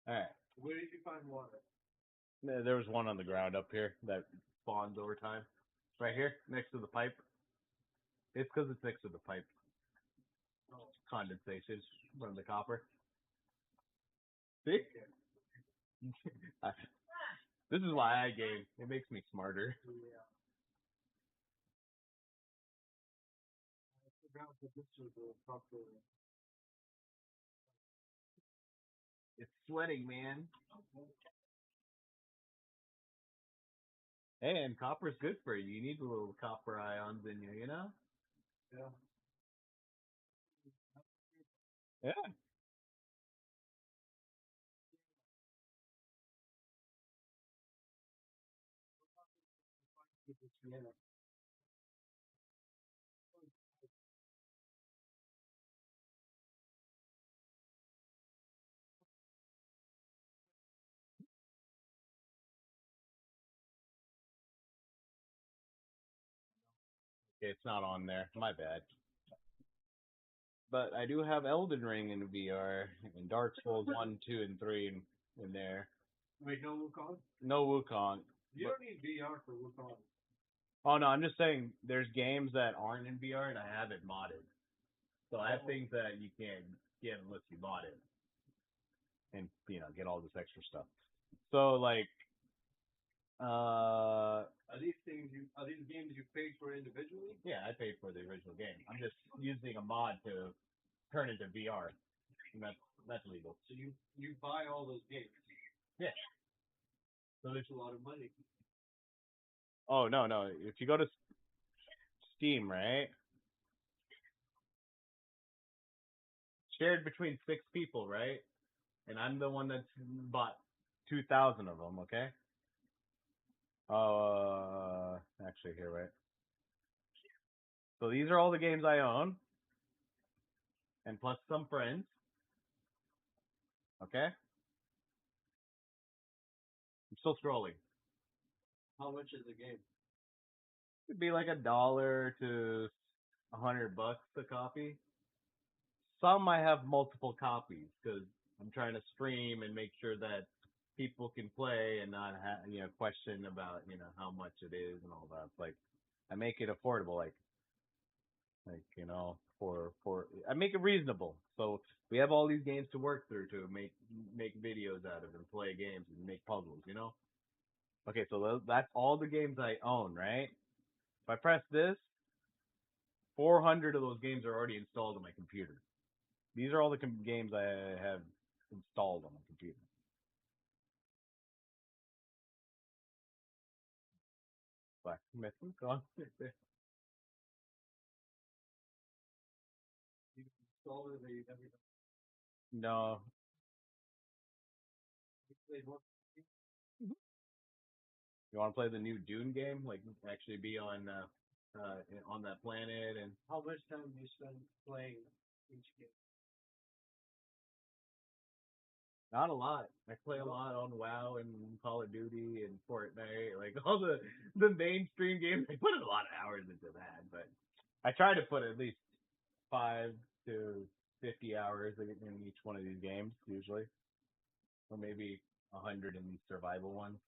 All right. Where did you find water? There was one on the ground up here that spawns over time. Right here, next to the pipe. It's because it's next to the pipe. Condensation from the copper. See? This is why I game. It makes me smarter. Yeah. I forgot that this was a proper. It's sweating, man. Hey, and copper's good for you. You need a little copper ions in you, you know? Yeah. Yeah. Yeah. Okay, it's not on there. My bad. But I do have Elden Ring in VR and Dark Souls 1, 2, and 3 in there. Wait, no Wukong? No Wukong. You don't need VR for Wukong. Oh no, I'm just saying there's games that aren't in VR and I have it modded. So I have things that you can't get unless you mod it. And get all this extra stuff. So like Are these games you paid for individually? yeah, I paid for the original game. I'm just using a mod to turn it to VR. And that's legal. So you buy all those games. Yeah. So there's a lot of money. Oh no. If you go to Steam, right? Shared between 6 people, right? And I'm the one that's bought 2,000 of them, okay? Actually here, right? So these are all the games I own. And plus some friends. Okay? I'm still scrolling. How much is the game? It'd be like $1 to $100 a copy. Some I have multiple copies because I'm trying to stream and make sure that people can play and not question about how much it is and all that. It's like I make it affordable, like for I make it reasonable. So we have all these games to work through to make videos out of and play games and make puzzles. Okay, so that's all the games I own, right? If I press this, 400 of those games are already installed on my computer. These are all the games I have installed on my computer. Blacksmith and Gone. You install it or you never No. played one? You want to play the new Dune game? Like actually be on that planet and How much time do you spend playing each game? not a lot. I play a lot on WoW and Call of Duty and Fortnite, like all the mainstream games. I put a lot of hours into that, but I try to put at least 5 to 50 hours in each one of these games usually, or maybe 100 in these survival ones.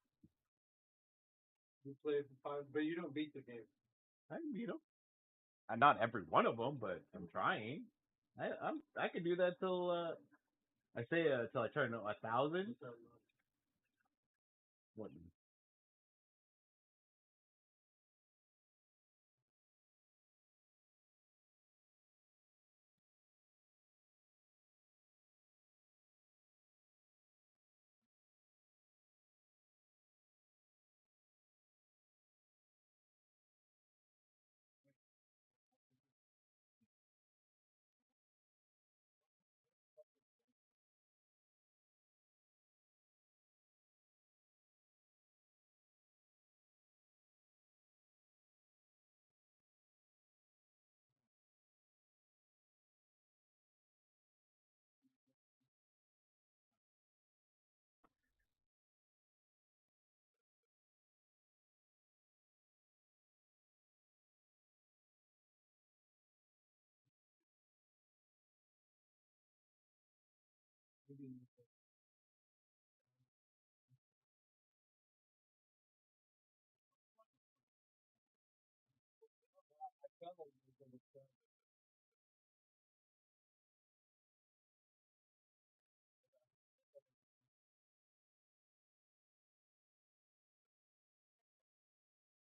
You play for 5, but you don't beat the game. I beat them. Not every one of them, but I'm trying. I could do that till I say till I turn 1,000. What?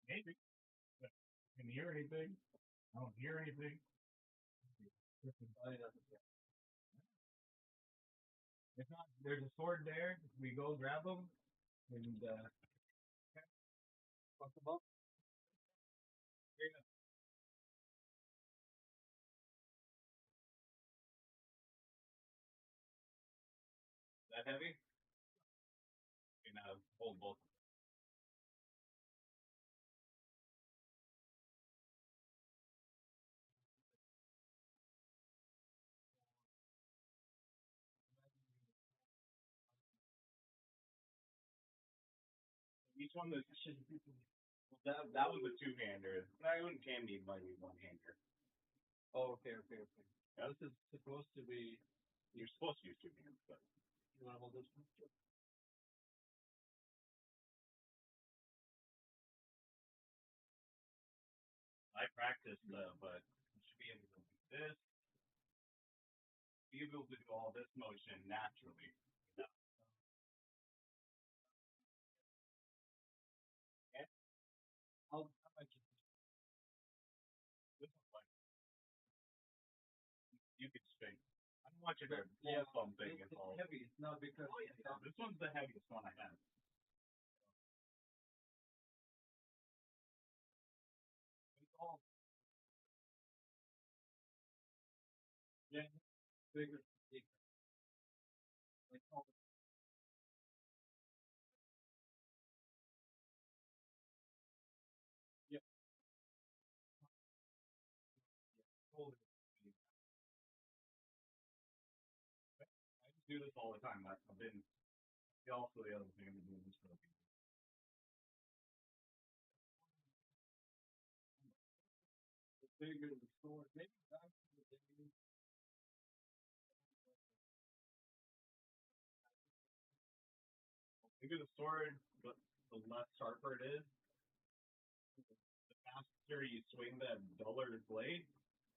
Maybe. Can you hear anything? I don't hear anything. If not, there's a sword there. We go grab them and Fuck them up. that heavy. You know, hold both. Each one was that was a two-hander. I wouldn't can me might be one-hander. Oh, okay. Yeah. This is supposed to be. You're supposed to use two hands, but You want to hold this one? I practiced, but you should be able to do this. Be able to do all this motion naturally. Yeah. And How much is this one's like you can spin. I don't want you to pull something. it's heavy. It's not because. Oh, yeah. This one's the heaviest one I have. It's all Bigger. Like all yeah. Hold it. I just do this all the time. I've been also the other thing I've been doing this for people. The bigger the sword, maybe back to the days. Bigger the sword, the less sharper it is. The faster you swing that duller blade,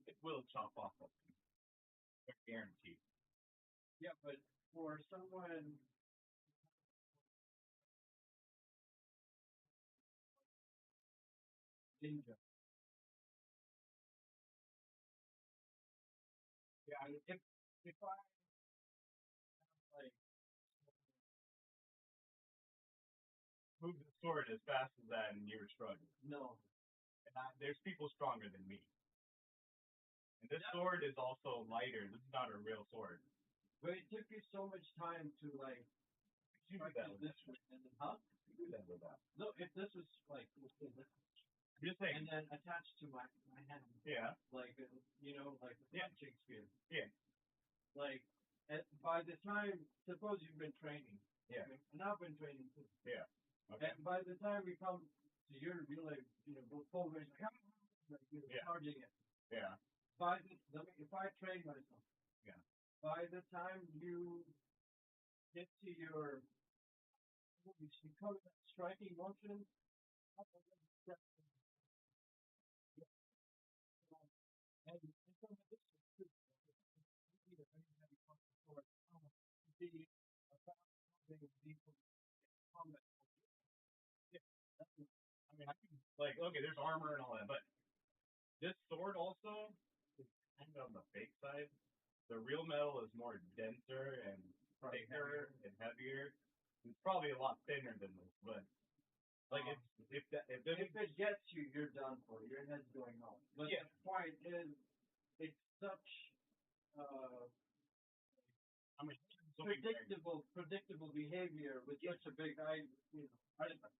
it will chop off something. Guaranteed. Yeah, but for someone ninja. Yeah, if I like move the sword as fast as that and you're struggling. No. And there's people stronger than me. And this sword is also lighter. This is not a real sword. But it took you so much time to like you do that with this one and then You do that with that. No, if this was like this just saying. And then attached to my hand. Yeah. Like like a punching spear. Yeah. Like by the time suppose you've been training. Yeah. Okay? And I've been training too. Yeah. Okay. And by the time we come to you're like go full range like you're charging it. Yeah. If I train myself. Yeah. By the time you get to your you call it striking motion. And from a distance too. Be a very heavy punch before be a fast moving vehicle combat. Yeah. I mean I can like okay, there's armor and all that, but this sword also is kind of on the fake side. The real metal is more denser and thicker and heavier. It's probably a lot thinner than this, but like if it gets you, you're done for. Your head's going off. But the point is, it's such predictable behavior with such a big artifact.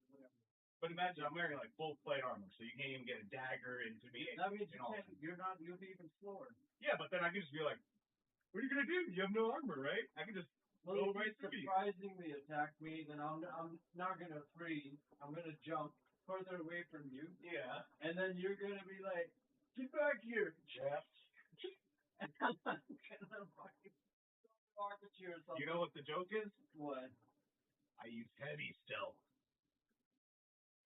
But imagine I'm wearing like full plate armor, so you can't even get a dagger into me. That means you'll be even slower. Yeah, but then I can just be like, what are you gonna do? You have no armor, right? I can just go right through you. Surprisingly attack me, then I'm not gonna freeze. I'm gonna jump further away from you. Yeah. And then you're gonna be like, get back here. Yeah. And I'm gonna fucking rocket you or something. You know what the joke is? What? I use heavy stealth.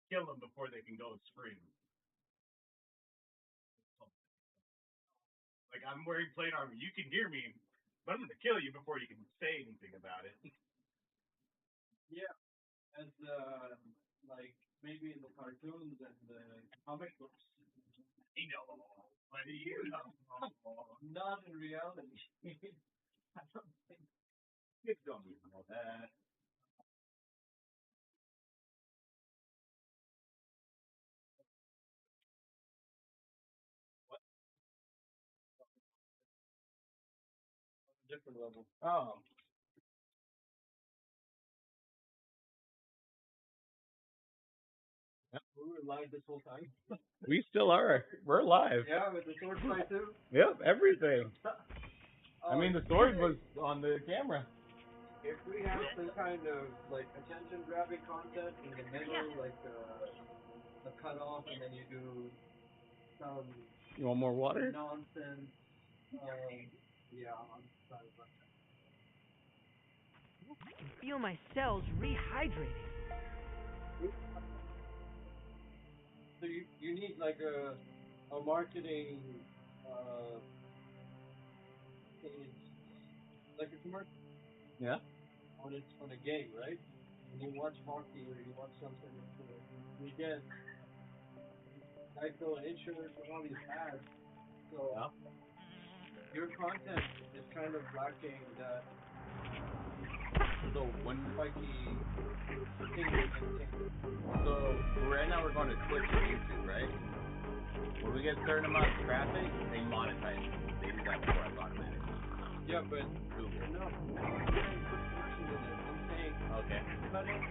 Kill them before they can go scream. Like I'm wearing plate armor. You can hear me, but I'm gonna kill you before you can say anything about it. Yeah, as like maybe in the cartoons and the comic books. What do you know? Not in reality. I don't think kids don't even know that. What? Different level. Oh. Yep, we were live this whole time. We still are. We're live. Yeah, with the sword fight too. Yep, everything. I mean, the sword was on the camera. If we have some kind of like attention grabbing content in the middle, like a cutoff, and then you do some You want more water? nonsense. Yeah, I'm sorry about Feel my cells rehydrating. that. So you need like a marketing page, like a commercial Yeah. on a game, right? When you watch hockey or you watch something, you get Geico insurance and all these ads. So Yeah. your content is kind of lacking that So when spiky thing. so right now we're going to Twitch and YouTube, right? When we get a certain amount of traffic, they monetize it. They do that before I bought it. Yeah, but Google. no, I'm saying put commercials in it. I'm saying Okay. cut it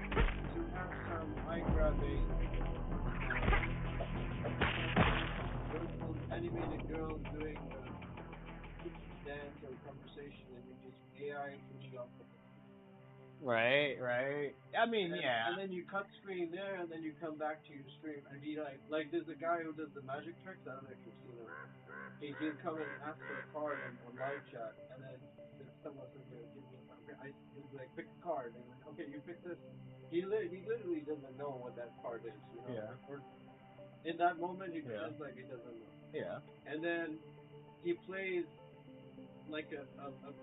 to have some eye-grabbing girls, animated girls doing dance or conversation, and you just AI push it off. Right. I mean, yeah. And then you cut screen there, and then you come back to your stream and be like there's a guy who does the magic tricks. I don't know if you've seen him. He'll come and ask for a card on live chat, and then there's someone says, give me a card. Okay, he's like, pick a card. And like, okay, you pick this. He literally doesn't know what that card is. You know? Yeah. Or in that moment, he pretends like he doesn't know. Yeah. And then he plays like a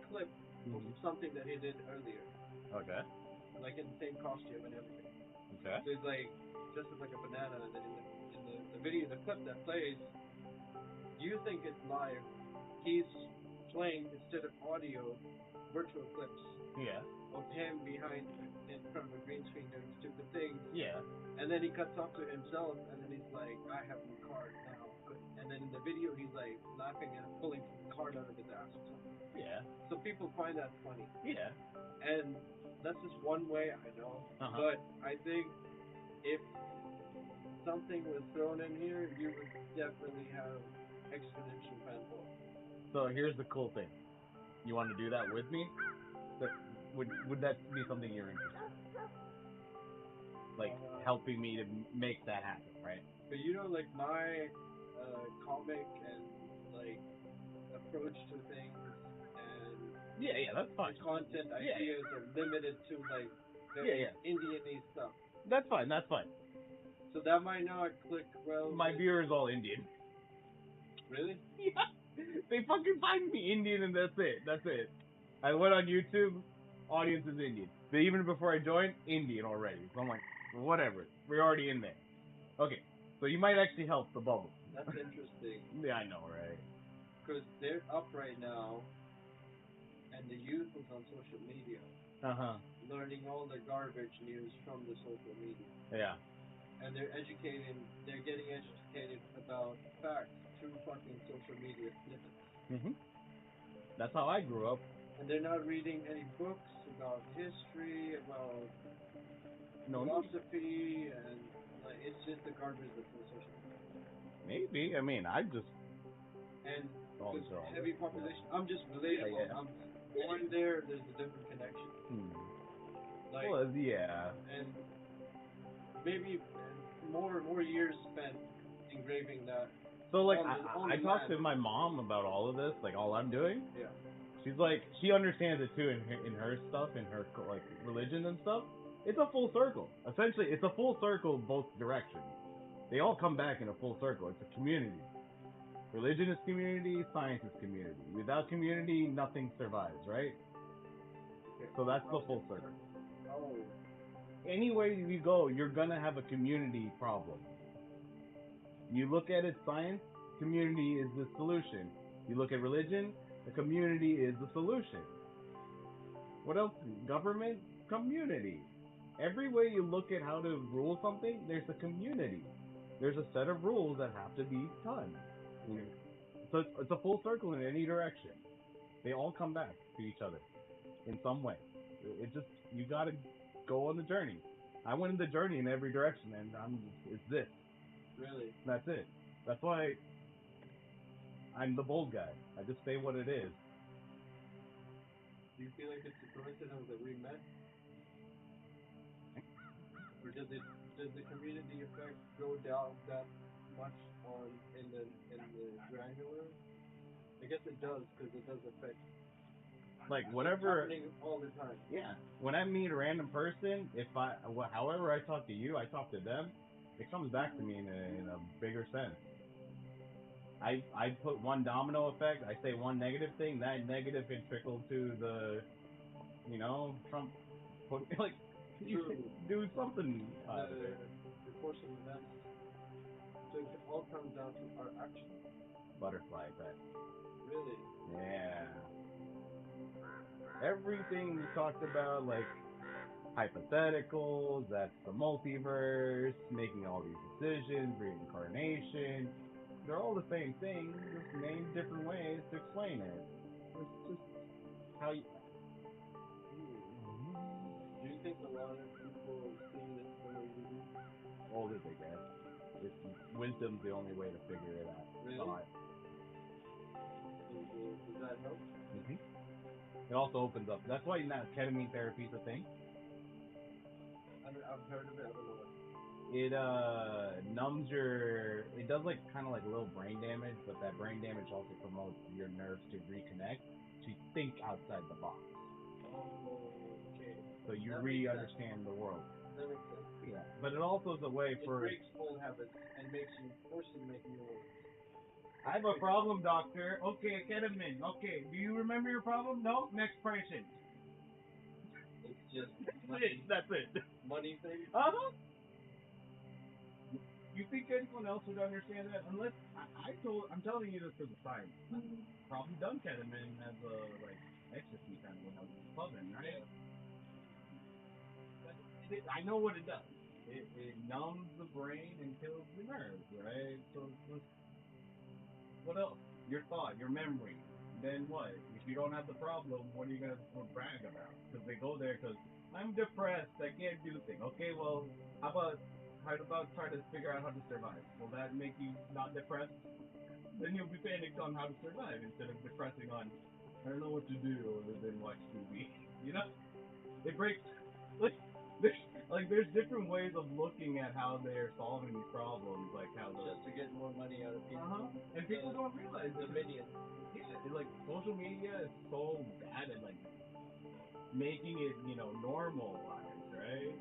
clip of something that he did earlier. Okay. Like in the same costume and everything. Okay. So he's like, just as like a banana, and then in the video, the clip that plays, you think it's live. He's playing, instead of audio, virtual clips Yeah. of him in front of a green screen doing stupid things. Yeah. And then he cuts off to himself, and then he's like, I have my card now. And then in the video, he's like laughing and pulling the card out of his ass or something. Yeah. So people find that funny. Yeah. And that's just one way, I know. Uh-huh. But I think if something was thrown in here, you would definitely have exponential fanfare. So here's the cool thing. You want to do that with me? But would that be something you're interested in? Like helping me to make that happen, right? But you know, like my comic and like approach to things and Yeah, that's fine. the content ideas are limited to like very Indian-y stuff. That's fine. So that might not click well. My viewer's all Indian. Really? Yeah. They fucking find me Indian and that's it. I went on YouTube, audience is Indian. But even before I joined, Indian already. So I'm like, whatever. We're already in there. Okay. So you might actually help the bubble. That's interesting. Yeah, I know, right? Because they're up right now, and the youth is on social media. Learning all the garbage news from the social media. Yeah. And they're getting educated about facts through fucking social media snippets. That's how I grew up. And they're not reading any books about history, about philosophy, and like it's just the garbage that's on social media. Maybe. I mean, I just... And heavy population. I'm just relatable. Yeah. I'm born there. There's a different connection. Like, well, yeah. And maybe more years spent engraving that. So like I talked to my mom about all of this, like all I'm doing. Yeah. She's like, she understands it too in her stuff, in her like religion and stuff. It's a full circle. Essentially, it's a full circle both directions. They all come back in a full circle. It's a community. Religion is community, science is community. Without community, nothing survives, right? Okay. So that's the full circle. Oh. Anywhere you go, you're gonna have a community problem. You look at it, science, community is the solution. You look at religion, the community is the solution. What else? Government, community. Every way you look at how to rule something, there's a community. There's a set of rules that have to be done. So it's a full circle in any direction. They all come back to each other in some way. It just, you gotta go on the journey. I went in the journey in every direction, and it's this. Really? That's it. That's why I'm the bold guy. I just say what it is. Do you feel like it's a coincidence that we met? Or does the community effect go down that much in the granular? I guess it does, because it does affect. Like It's whatever. happening all the time. Yeah. When I meet a random person, however I talk to you, I talk to them. It comes back to me in a bigger sense. I put one domino effect. I say one negative thing. That negative can trickle to the, Trump. Like you do something. The course of events. So it all comes down to our actions. Butterfly effect. Really? Yeah. Everything we talked about, like hypotheticals, that's the multiverse, making all these decisions, reincarnation. They're all the same thing, just named different ways to explain it. It's just how you. Do you think a lot of people see this the way you do? Old as they get. Wisdom's the only way to figure it out. Really? Does that help? Mm-hmm. It also opens up. That's why ketamine therapy is a thing. I've heard of it. I don't know what. It numbs it does kind of like a little brain damage, but that brain damage also promotes your nerves to reconnect, to think outside the box. Oh, okay. So you re-understand the world. That makes sense. Yeah, but it also is a way It breaks old habits and forces you to make new ones. I have a problem, doctor. Okay, ketamine. Okay, do you remember your problem? No? Next patient. It's just That's it. Money thing? Uh-huh. You think anyone else would understand that? Unless I'm telling you this because of science. Probably done ketamine as a ecstasy kind of when I was clubbing, right? I know what it does. It numbs the brain and kills the nerves, right? So what else? Your thought, your memory. Then what? If you don't have the problem, what are you gonna brag about? Because they go there because I'm depressed. I can't do things. Okay, well, how about trying to figure out how to survive? Will that make you not depressed? Then you'll be panicked on how to survive instead of depressing on I don't know what to do other than watch TV. It breaks. There's different ways of looking at how they're solving these problems, like how just to get more money out of people. And people don't realize the minions. Yeah, social media is so bad at making it normalized, right?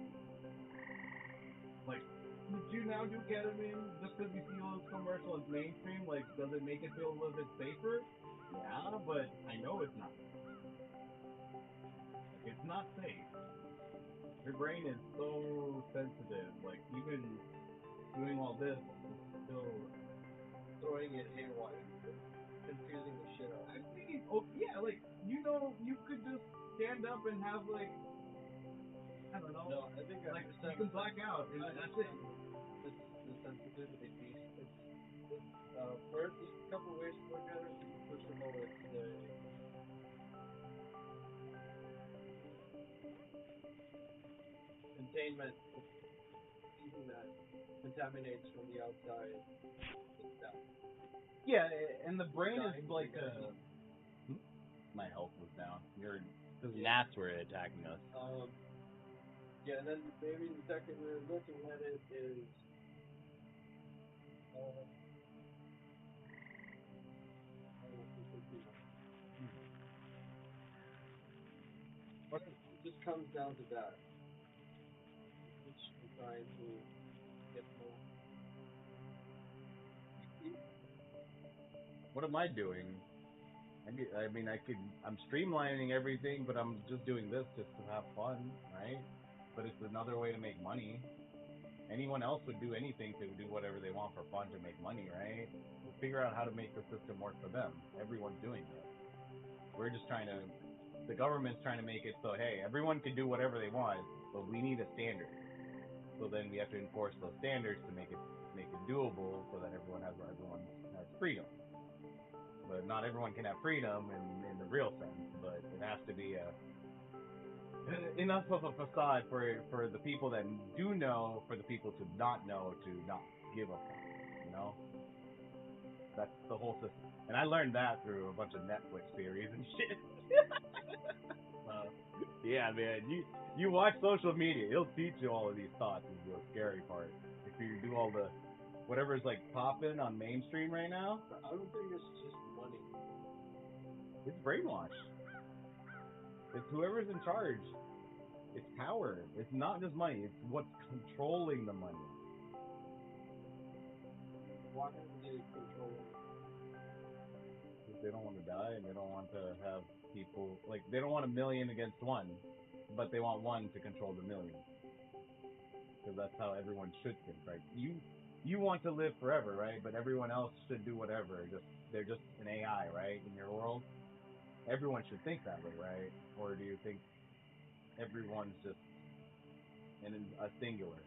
Like, would you now do ketamine just because you see all those commercials mainstream? Like, does it make it feel a little bit safer? Yeah, but I know it's not. It's not safe. Your brain is so sensitive. Like, even doing all this is still throwing it haywire, confusing the shit out. I mean, you could just stand up and have I don't know. No, I think you can black out and that's it. The sensitivity piece. First, there's a couple ways to look at it. First of all, it's the containment, anything that contaminates from the outside. Yeah, and the brain is like my health was down. Because gnats were attacking us. Yeah, and then maybe the second way of looking at it is it just comes down to that. I'm trying to get more. What am I doing? I'm streamlining everything, but I'm just doing this just to have fun, right? But it's another way to make money. Anyone else would do anything to do whatever they want for fun to make money, right? We'll figure out how to make the system work for them. Everyone's doing it. The government's trying to make it so, hey, everyone can do whatever they want, but we need a standard. So then we have to enforce those standards to make it doable so that everyone has freedom. But not everyone can have freedom in the real sense, but it has to be enough of a facade for the people that do know, for the people to not know, to not give a fuck, That's the whole system. And I learned that through a bunch of Netflix series and shit. Yeah, man. You watch social media, it'll teach you all of these thoughts. Is the scary part. If you do all the whatever's like popping on mainstream right now, I don't think it's just money. it's brainwash. It's whoever's in charge. It's power. It's not just money. It's what's controlling the money. Why are they controlling? Because they don't want to die and they don't want to have people like they don't want a million against one, but they want one to control the million. Because that's how everyone should think, right? You want to live forever, right? But everyone else should do whatever. They're just an AI, right? In your world, everyone should think that way, right? Or do you think everyone's just a singular?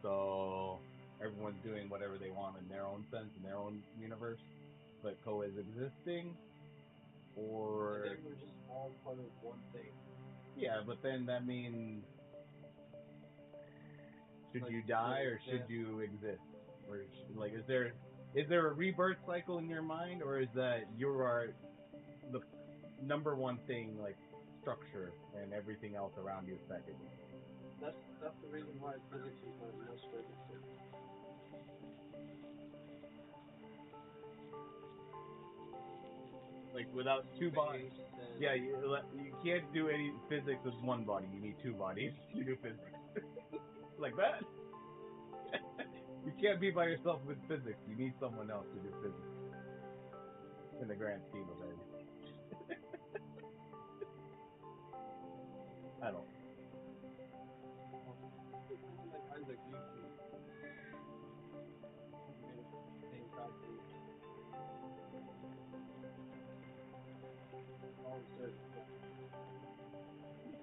So everyone's doing whatever they want in their own sense, in their own universe, but coexisting, or I think we're just all part of one thing. yeah, but then that means should you die or should you exist? Or like, is there a rebirth cycle in your mind, or is that you are the number one thing, like structure, and everything else around you is second? That's the reason why physics is my most favorite thing. Like without two bodies. Yeah, you can't do any physics with one body. You need two bodies to do physics. Like that? You can't be by yourself with physics. You need someone else to do physics. In the grand scheme of it. I don't. Like Isaac Newton. Same calculus. All sorts of stuff.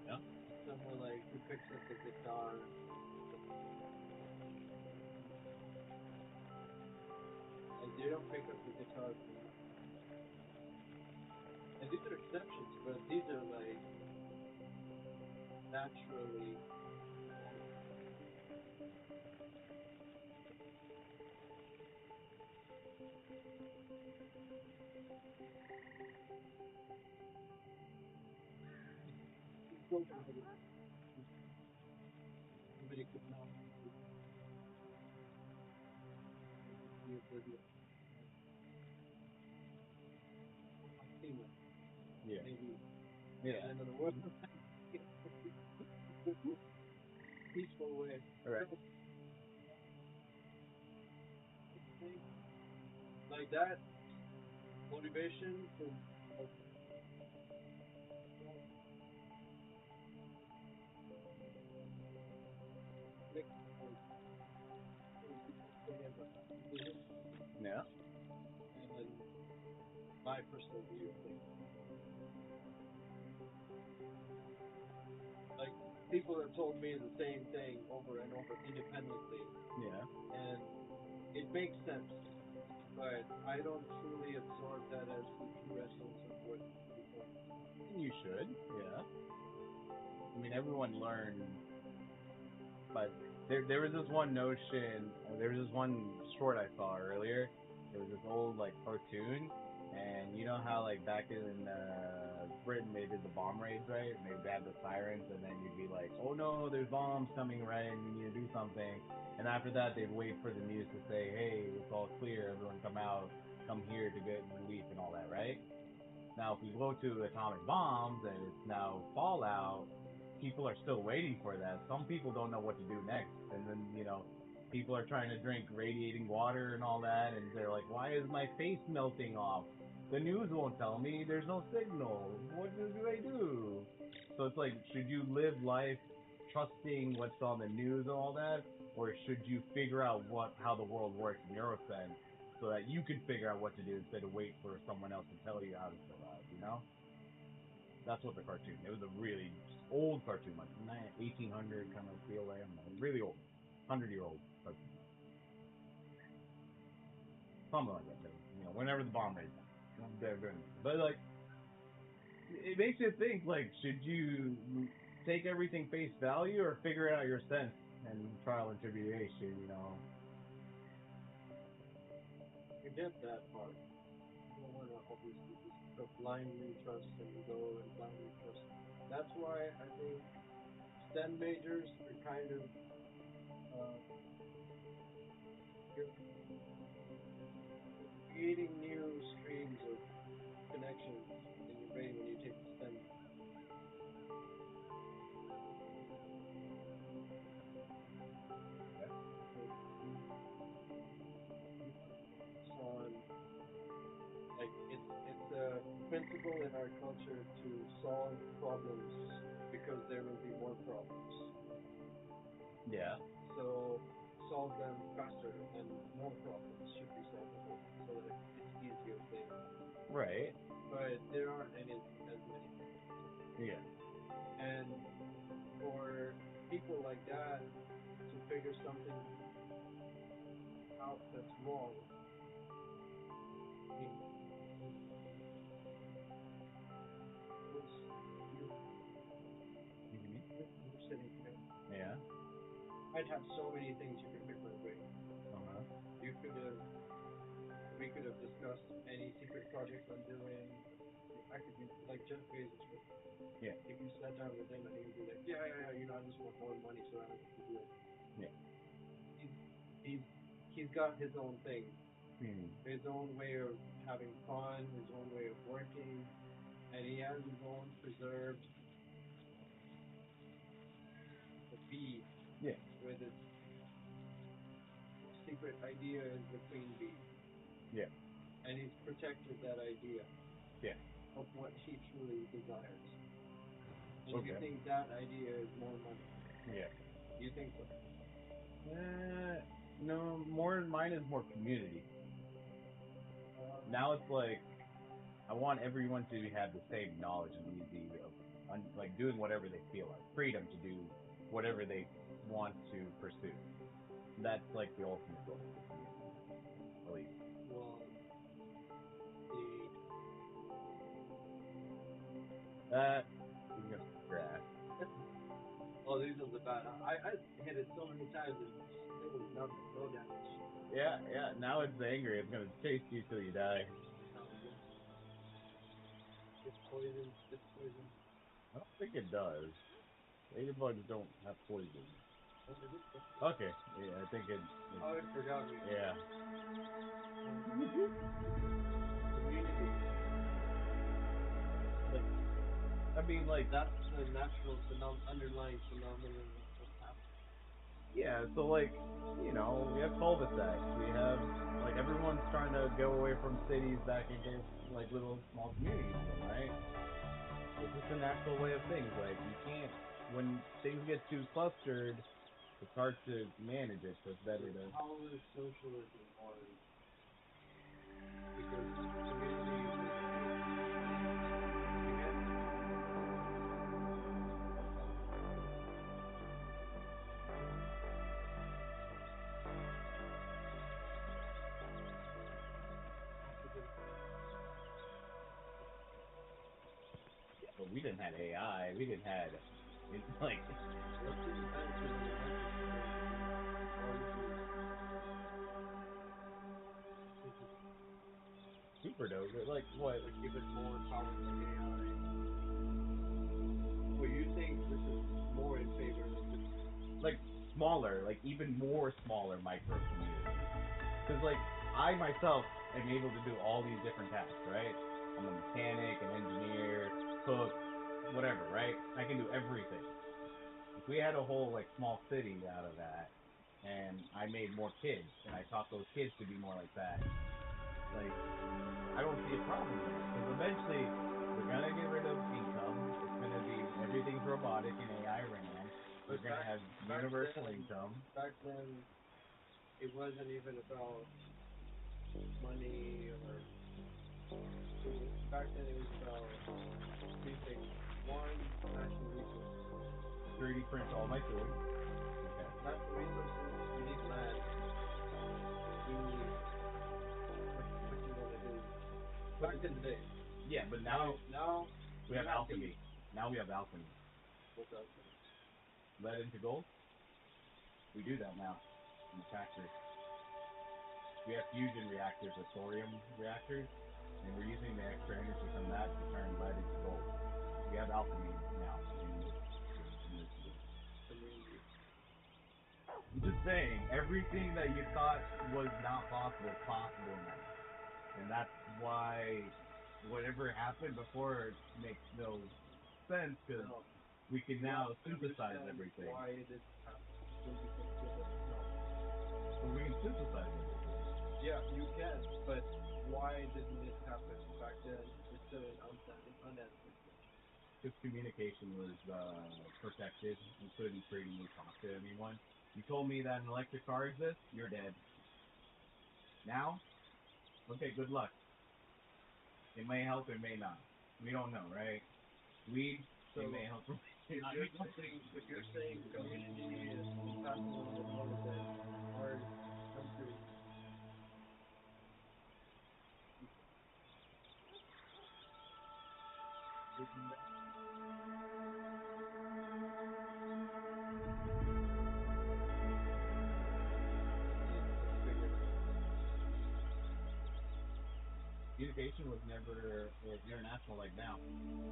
Yeah. Someone like who picks up the guitar. Like they don't pick up the guitar from. And these are exceptions, but these are like naturally. Nobody could know. Yeah. Maybe Yeah. end of the world. Peaceful way. Right. Like that motivation is Yeah. and then my personal view of things. Like people have told me the same thing over and over independently, Yeah. and it makes sense, but I don't truly absorb that as the true essence of what people. You should. Yeah. I mean, everyone learns, but there was this one notion. There was this one short I saw earlier. There was this old like cartoon, and you know how like back in Britain they did the bomb raids, right? And they had the sirens, and then you'd be like, oh no, there's bombs coming, right? And you need to do something. And after that, they'd wait for the news to say, hey, it's all clear, everyone come out, come here to get relief and all that, right? Now, if we go to atomic bombs and it's now fallout, people are still waiting for that. Some people don't know what to do next, and then people are trying to drink radiating water and all that, and they're like, "Why is my face melting off? The news won't tell me. There's no signal. What do I do?" So it's like, should you live life trusting what's on the news and all that, or should you figure out how the world works in your sense, so that you can figure out what to do instead of wait for someone else to tell you how to survive? That's what the cartoon. It was a really old cartoon, like 1800 kind of feel. I don't know, really old, 100-year-old cartoon. Something like that. Whenever the bomb raids, they're doing it. But like, it makes you think. Like, should you take everything face value or figure it out your sense and trial and tribulation? I get that part. You don't want to obviously just of blindly trust and you go and blindly trust. That's why I think STEM majors are kind of you're creating new streams of connections in your brain when you take the STEM. On like it's a principle in our culture to solve problems because there will be more problems. Yeah. So solve them faster and more problems should be solvable so that it's easier thing. Right. But there aren't as many. Yeah. And for people like that to figure something out that's wrong, I mean, you're sitting here. Yeah. I'd have so many things you could pick my brain. Uh-huh. We could have discussed any secret project I'm doing. I could be like Jeff Bezos. Yeah. If you sat down with him and he would be like, yeah, I just want more money so I don't have to do it. Yeah. He's got his own thing. Hmm. His own way of having fun, his own way of working, and he has his own preserved bee. Yeah. With his secret idea is the queen bee. Yeah. And he's protected that idea. Yeah. Of what he truly desires. And Okay. you think that idea is more money? Yeah. You think so? No, mine is more community. Now it's like, I want everyone to have the same knowledge and easy of like doing whatever they feel like. Freedom to do whatever they want to pursue. That's like the ultimate goal for community. At least. Well, Speaking of grass. Oh, these ones are bad. I hit it so many times and it was nothing, no damage. Yeah, now it's angry. It's gonna chase you till you die. It's poison. I don't think it does. Ladybugs don't have poison. Okay, yeah, I think it. Oh, I forgot. Yeah. Community. I mean, like, that's the natural underlying phenomenon of what's happening. Yeah, so like, you know, we have cul-de-sacs. We have like everyone's trying to go away from cities back into like little small communities, right? It's just a natural way of things. Like you can't, when things get too clustered, it's hard to manage it. So it's better to. How is socialism born? Because community. But we didn't have AI. We didn't have it's like. Super dope. Like what? Like give it more power than AI. Well, you think this is more in favor of this? Like smaller, like even more smaller micro communities. Because like I myself am able to do all these different tasks, right? I'm a mechanic, an engineer, cook, whatever, right? I can do everything. If we had a whole like small city out of that, and I made more kids, and I taught those kids to be more like that, like I don't see a problem with it. Because eventually we're gonna get rid of income. It's gonna be everything's robotic and AI ran. We're gonna have universal income. Back then, it wasn't even about money or. Back then, it was about three things. One, natural resources. 3D print all my food. Okay. Natural resources. You need land. You need what you want to do. Back in the day. Yeah, but now we have alchemy. Now we have alchemy. What's alchemy? Lead into gold. We do that now in the factory. We have fusion reactors with thorium reactors, and and we're using the extra energy from that to turn lead into gold. We have alchemy now in this I'm just saying, everything that you thought was not possible is possible now. And that's why whatever happened before makes no sense, because we can now synthesize everything. Why this happened? Well, we can synthesize everything. Yeah, you can, but why didn't it happen back then? It's still unanswered. Because communication was protected. You couldn't freely talk to anyone. You told me that an electric car exists, you're dead. Now? Okay, good luck. It may help, it may not. We don't know, right? Weed, So, it may help. If you're saying community is possible in more than our country, Communication was never international like now.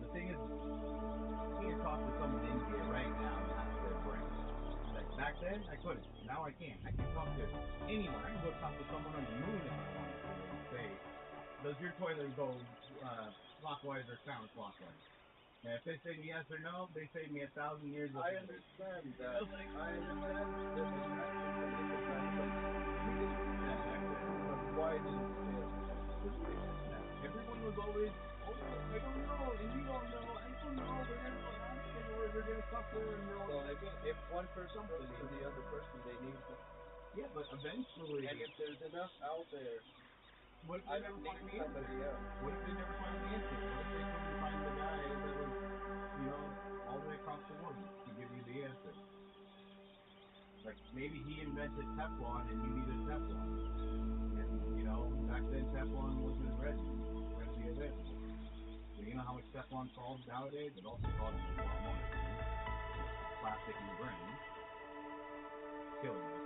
The thing is, you can't talk to someone in India right now and ask their brain. Like back then, I couldn't. Now I can. I can talk to anyone. I can go talk to someone on the moon if I want to and say, does your toilet go clockwise or counterclockwise? And if they say yes or no, they save me 1,000 years of I understand that. I understand that the action can make a bad choice. We can do that back then, but why did it fail? Everyone was always, oh, I don't know, and you don't know, I don't know, we're going to go afterwards, we're going to suffer, and they're all... Well, if one person goes to the other person, they need them. Yeah, but eventually... And if there's enough out there, what if I they don't never need find the answer? somebody else. What if they never find the answer? What if they couldn't find the guy that was, all the way across the world to give you the answer? Like, maybe he invented Teflon and you needed Teflon. And, back then Teflon wasn't readily available. So you know how much Teflon solves nowadays? It also causes a lot more plastic in the brain. Killing you.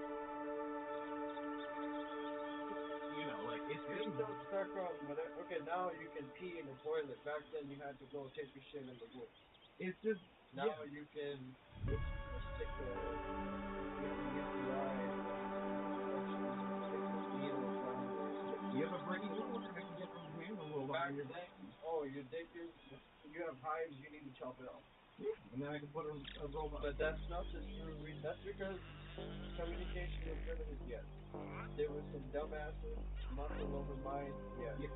It's Just don't start from whatever. Okay, now you can pee in the toilet. Back then you had to go take your shit in the woods. It's just now you can just stick a you have a brain hole, I can get from here a little back longer. then, your dick is, you have hives, you need to chop it off. And then I can put a robot. But that's not the true reason. That's because communication was limited, yes. There was some dumbasses, muscle over mind, yes.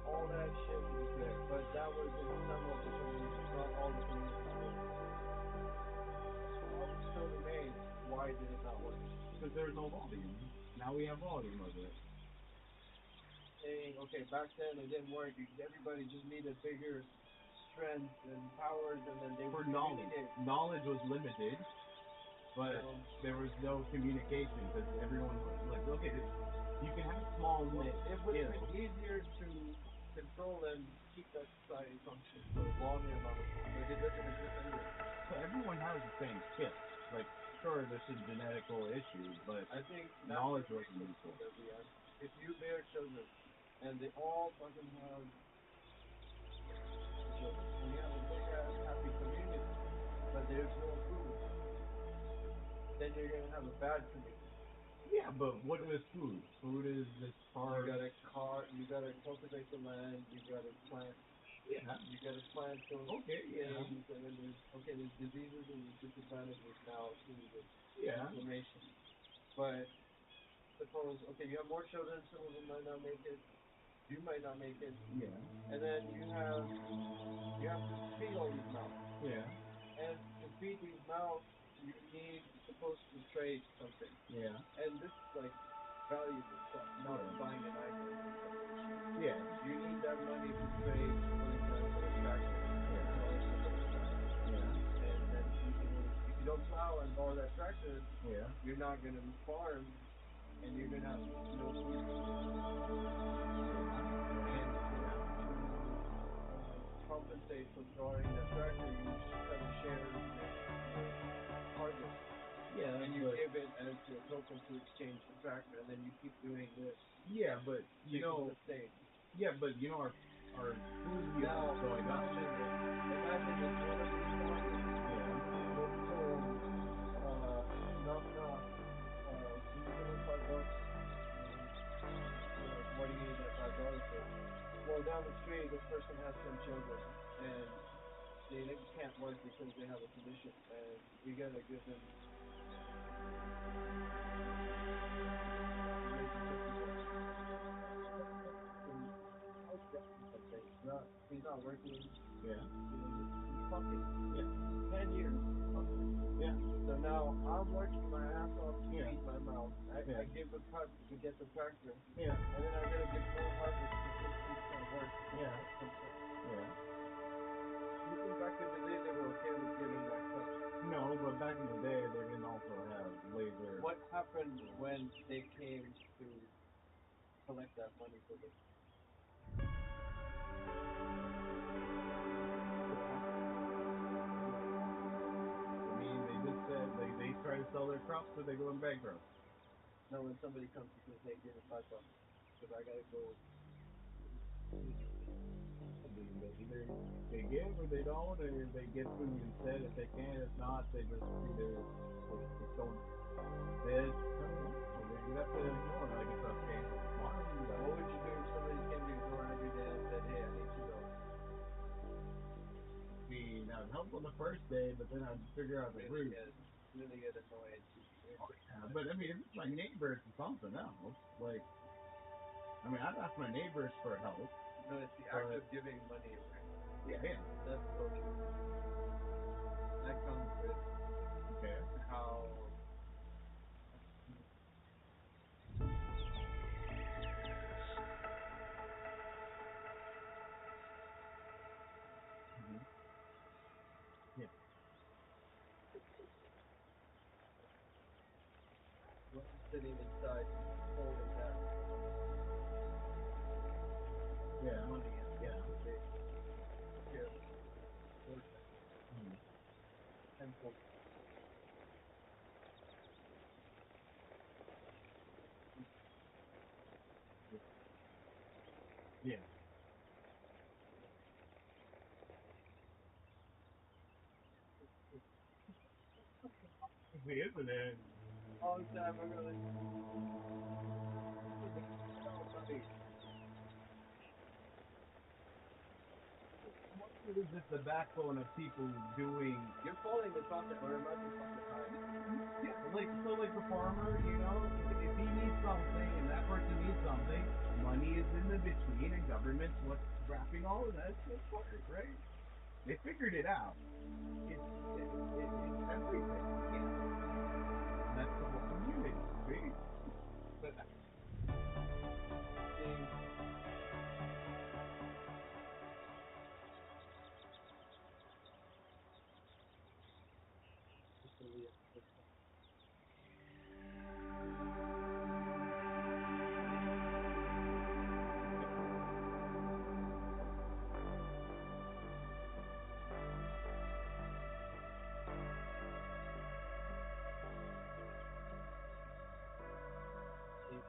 All that shit was there. But that was in some of the communities, not all the communities. All still remains, why did it not work? Because there's no volume. Now we have volume of it. Saying, okay, back then it didn't work. Everybody just needed bigger strength and powers, and then they for were knowledge. Knowledge was limited, but there was no communication because everyone was like, look at it. You can have small lit. It would have been easier to control and keep that society function for a longer amount of time, but it doesn't exist anyway. So everyone has the same skill. Like, sure, there's some genetical issues, but I think knowledge wasn't useful. If you bear children, and they all fucking have children, and you have a big ass happy community, but there's no food, then you're gonna have a bad community. Yeah, but what is food? Food is this part. You gotta cultivate the land, you gotta plant. Yeah. You gotta plant those things, and then there's diseases and disadvantages now to the inflammation. But suppose, you have more children, some of them might not make it. You might not make it. Yeah. And then you have to feed all these mouths. Yeah. And to feed these mouths, you need supposed to trade something. Yeah. And this is like valuable stuff, not buying an iPhone or something. Yeah. You need that money to trade, for example, a tractor. Or something like that. Yeah. And then if you don't plow and borrow that tractor, you're not gonna farm, and you're gonna have no food. Compensate for drawing that tractor, you cut a share of your harvest. Yeah, and you give it as a token to exchange the tractor, and then you keep doing this. Yeah, but our are food Now, so I got imagine if one of these farmers was told, knock knock, can you give me $5? What do you need that $5 for? Well, down the street, this person has 10 children, and they can't work because they have a condition, and we gotta give them. He's not working. Yeah. He's pumping. Yeah. 10 years. Pumping. Yeah. So now I'm working my ass off to Yeah. feed my mouth. I Yeah. give a cut to get the tractor. Yeah. And then I gotta get more harvest because he can't work. Yeah. Yeah. You think back in the day they were okay with giving that cut? No, but back in the day they didn't also have labor. What happened when they came to collect that money for them? I mean, they just said they try to sell their crops, but they go in bankrupt. Now when somebody comes and says, hey, give me $5, because I gotta go. Either they give or they don't, or they get food instead if they can. If not, they just either don't. They have to ignore it. Like it's okay. What would you do if somebody came to your door every day and said, hey, I need $2? I mean, I'd help on the first day, but then I'd figure out the route. Really get annoyed. But I mean, if it's my neighbors, it's something else. Like, I mean, I'd ask my neighbors for help. No, it's the act of giving money away. Yeah. That's social. That comes with how. Yeah. One sitting inside holding that money and they care for tenfold. Yeah. Isn't it? All the time I'm really. What is it the backbone of people doing? You're following the concept, or am I just on the time? Yeah, like the farmer, you know, if he needs something and that person needs something, money is in the between, and government's what's wrapping all of that shit for it, right? They figured it out. It's everything. Yeah. That's the whole community, right? But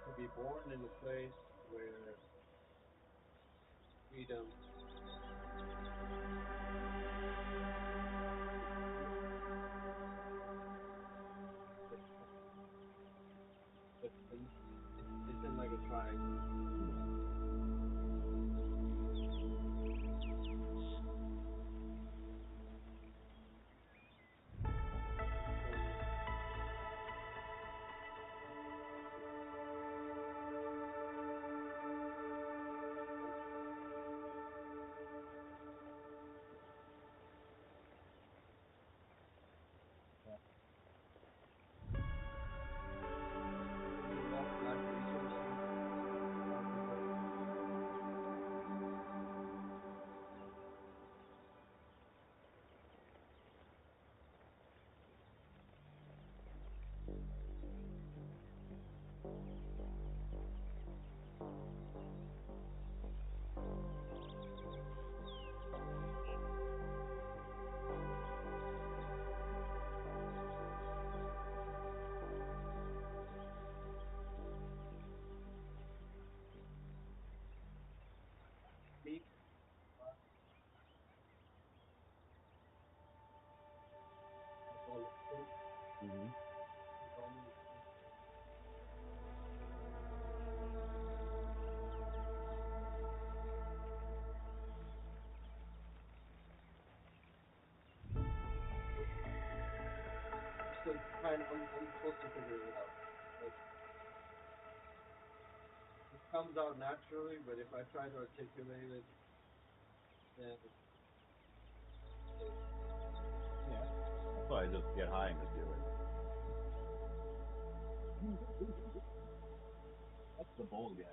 to be born in a place where freedom it's in like a triangle. I'm supposed to figure it out. Like, it comes out naturally, but if I try to articulate it, then Yeah. That's why I just get high and just do it. That's the bold guy.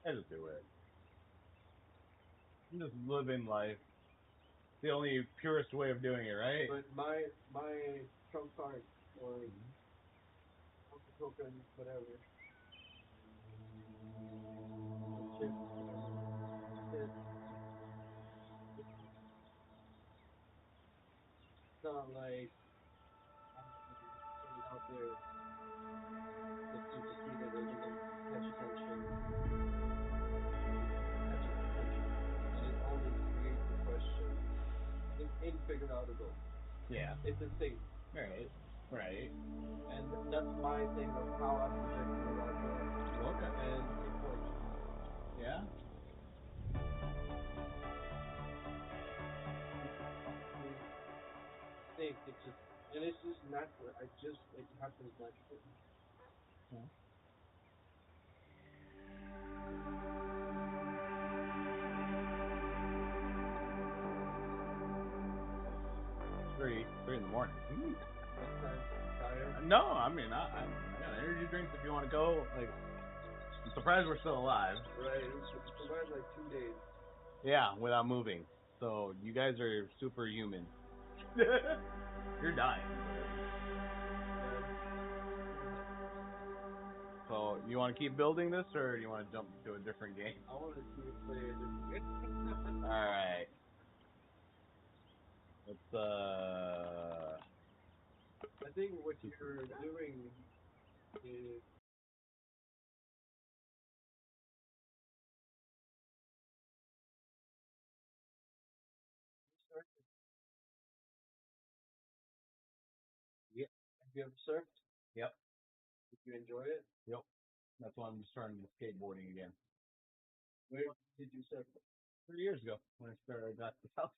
I just do it. I'm just living life. It's the only purest way of doing it, right? but my trump card or token, whatever. Chip, whatever. It's not like I'm out there just to see that it doesn't catch attention. And it always creates a question. It's infigureoutable. Yeah. It's a thing. Right. Right. And that's my thing of how I'm projecting about the Okay. and it works. Yeah. Think it's just and it's just natural. It happens naturally. Yeah. Three in the morning. Tired. No, I mean I got energy drinks if you want to go. Like, I'm surprised we're still alive. Right. It survived like 2 days. Yeah, without moving. So you guys are superhuman. You're dying. So you want to keep building this, or you want to jump to a different game? I want to see it play a different game. All right. Let's I think what you're doing is surfing. Yep. Have you ever surfed? Yep. Did you enjoy it? Yep. That's why I'm starting skateboarding again. Where did you surf? 3 years ago when I started at the house.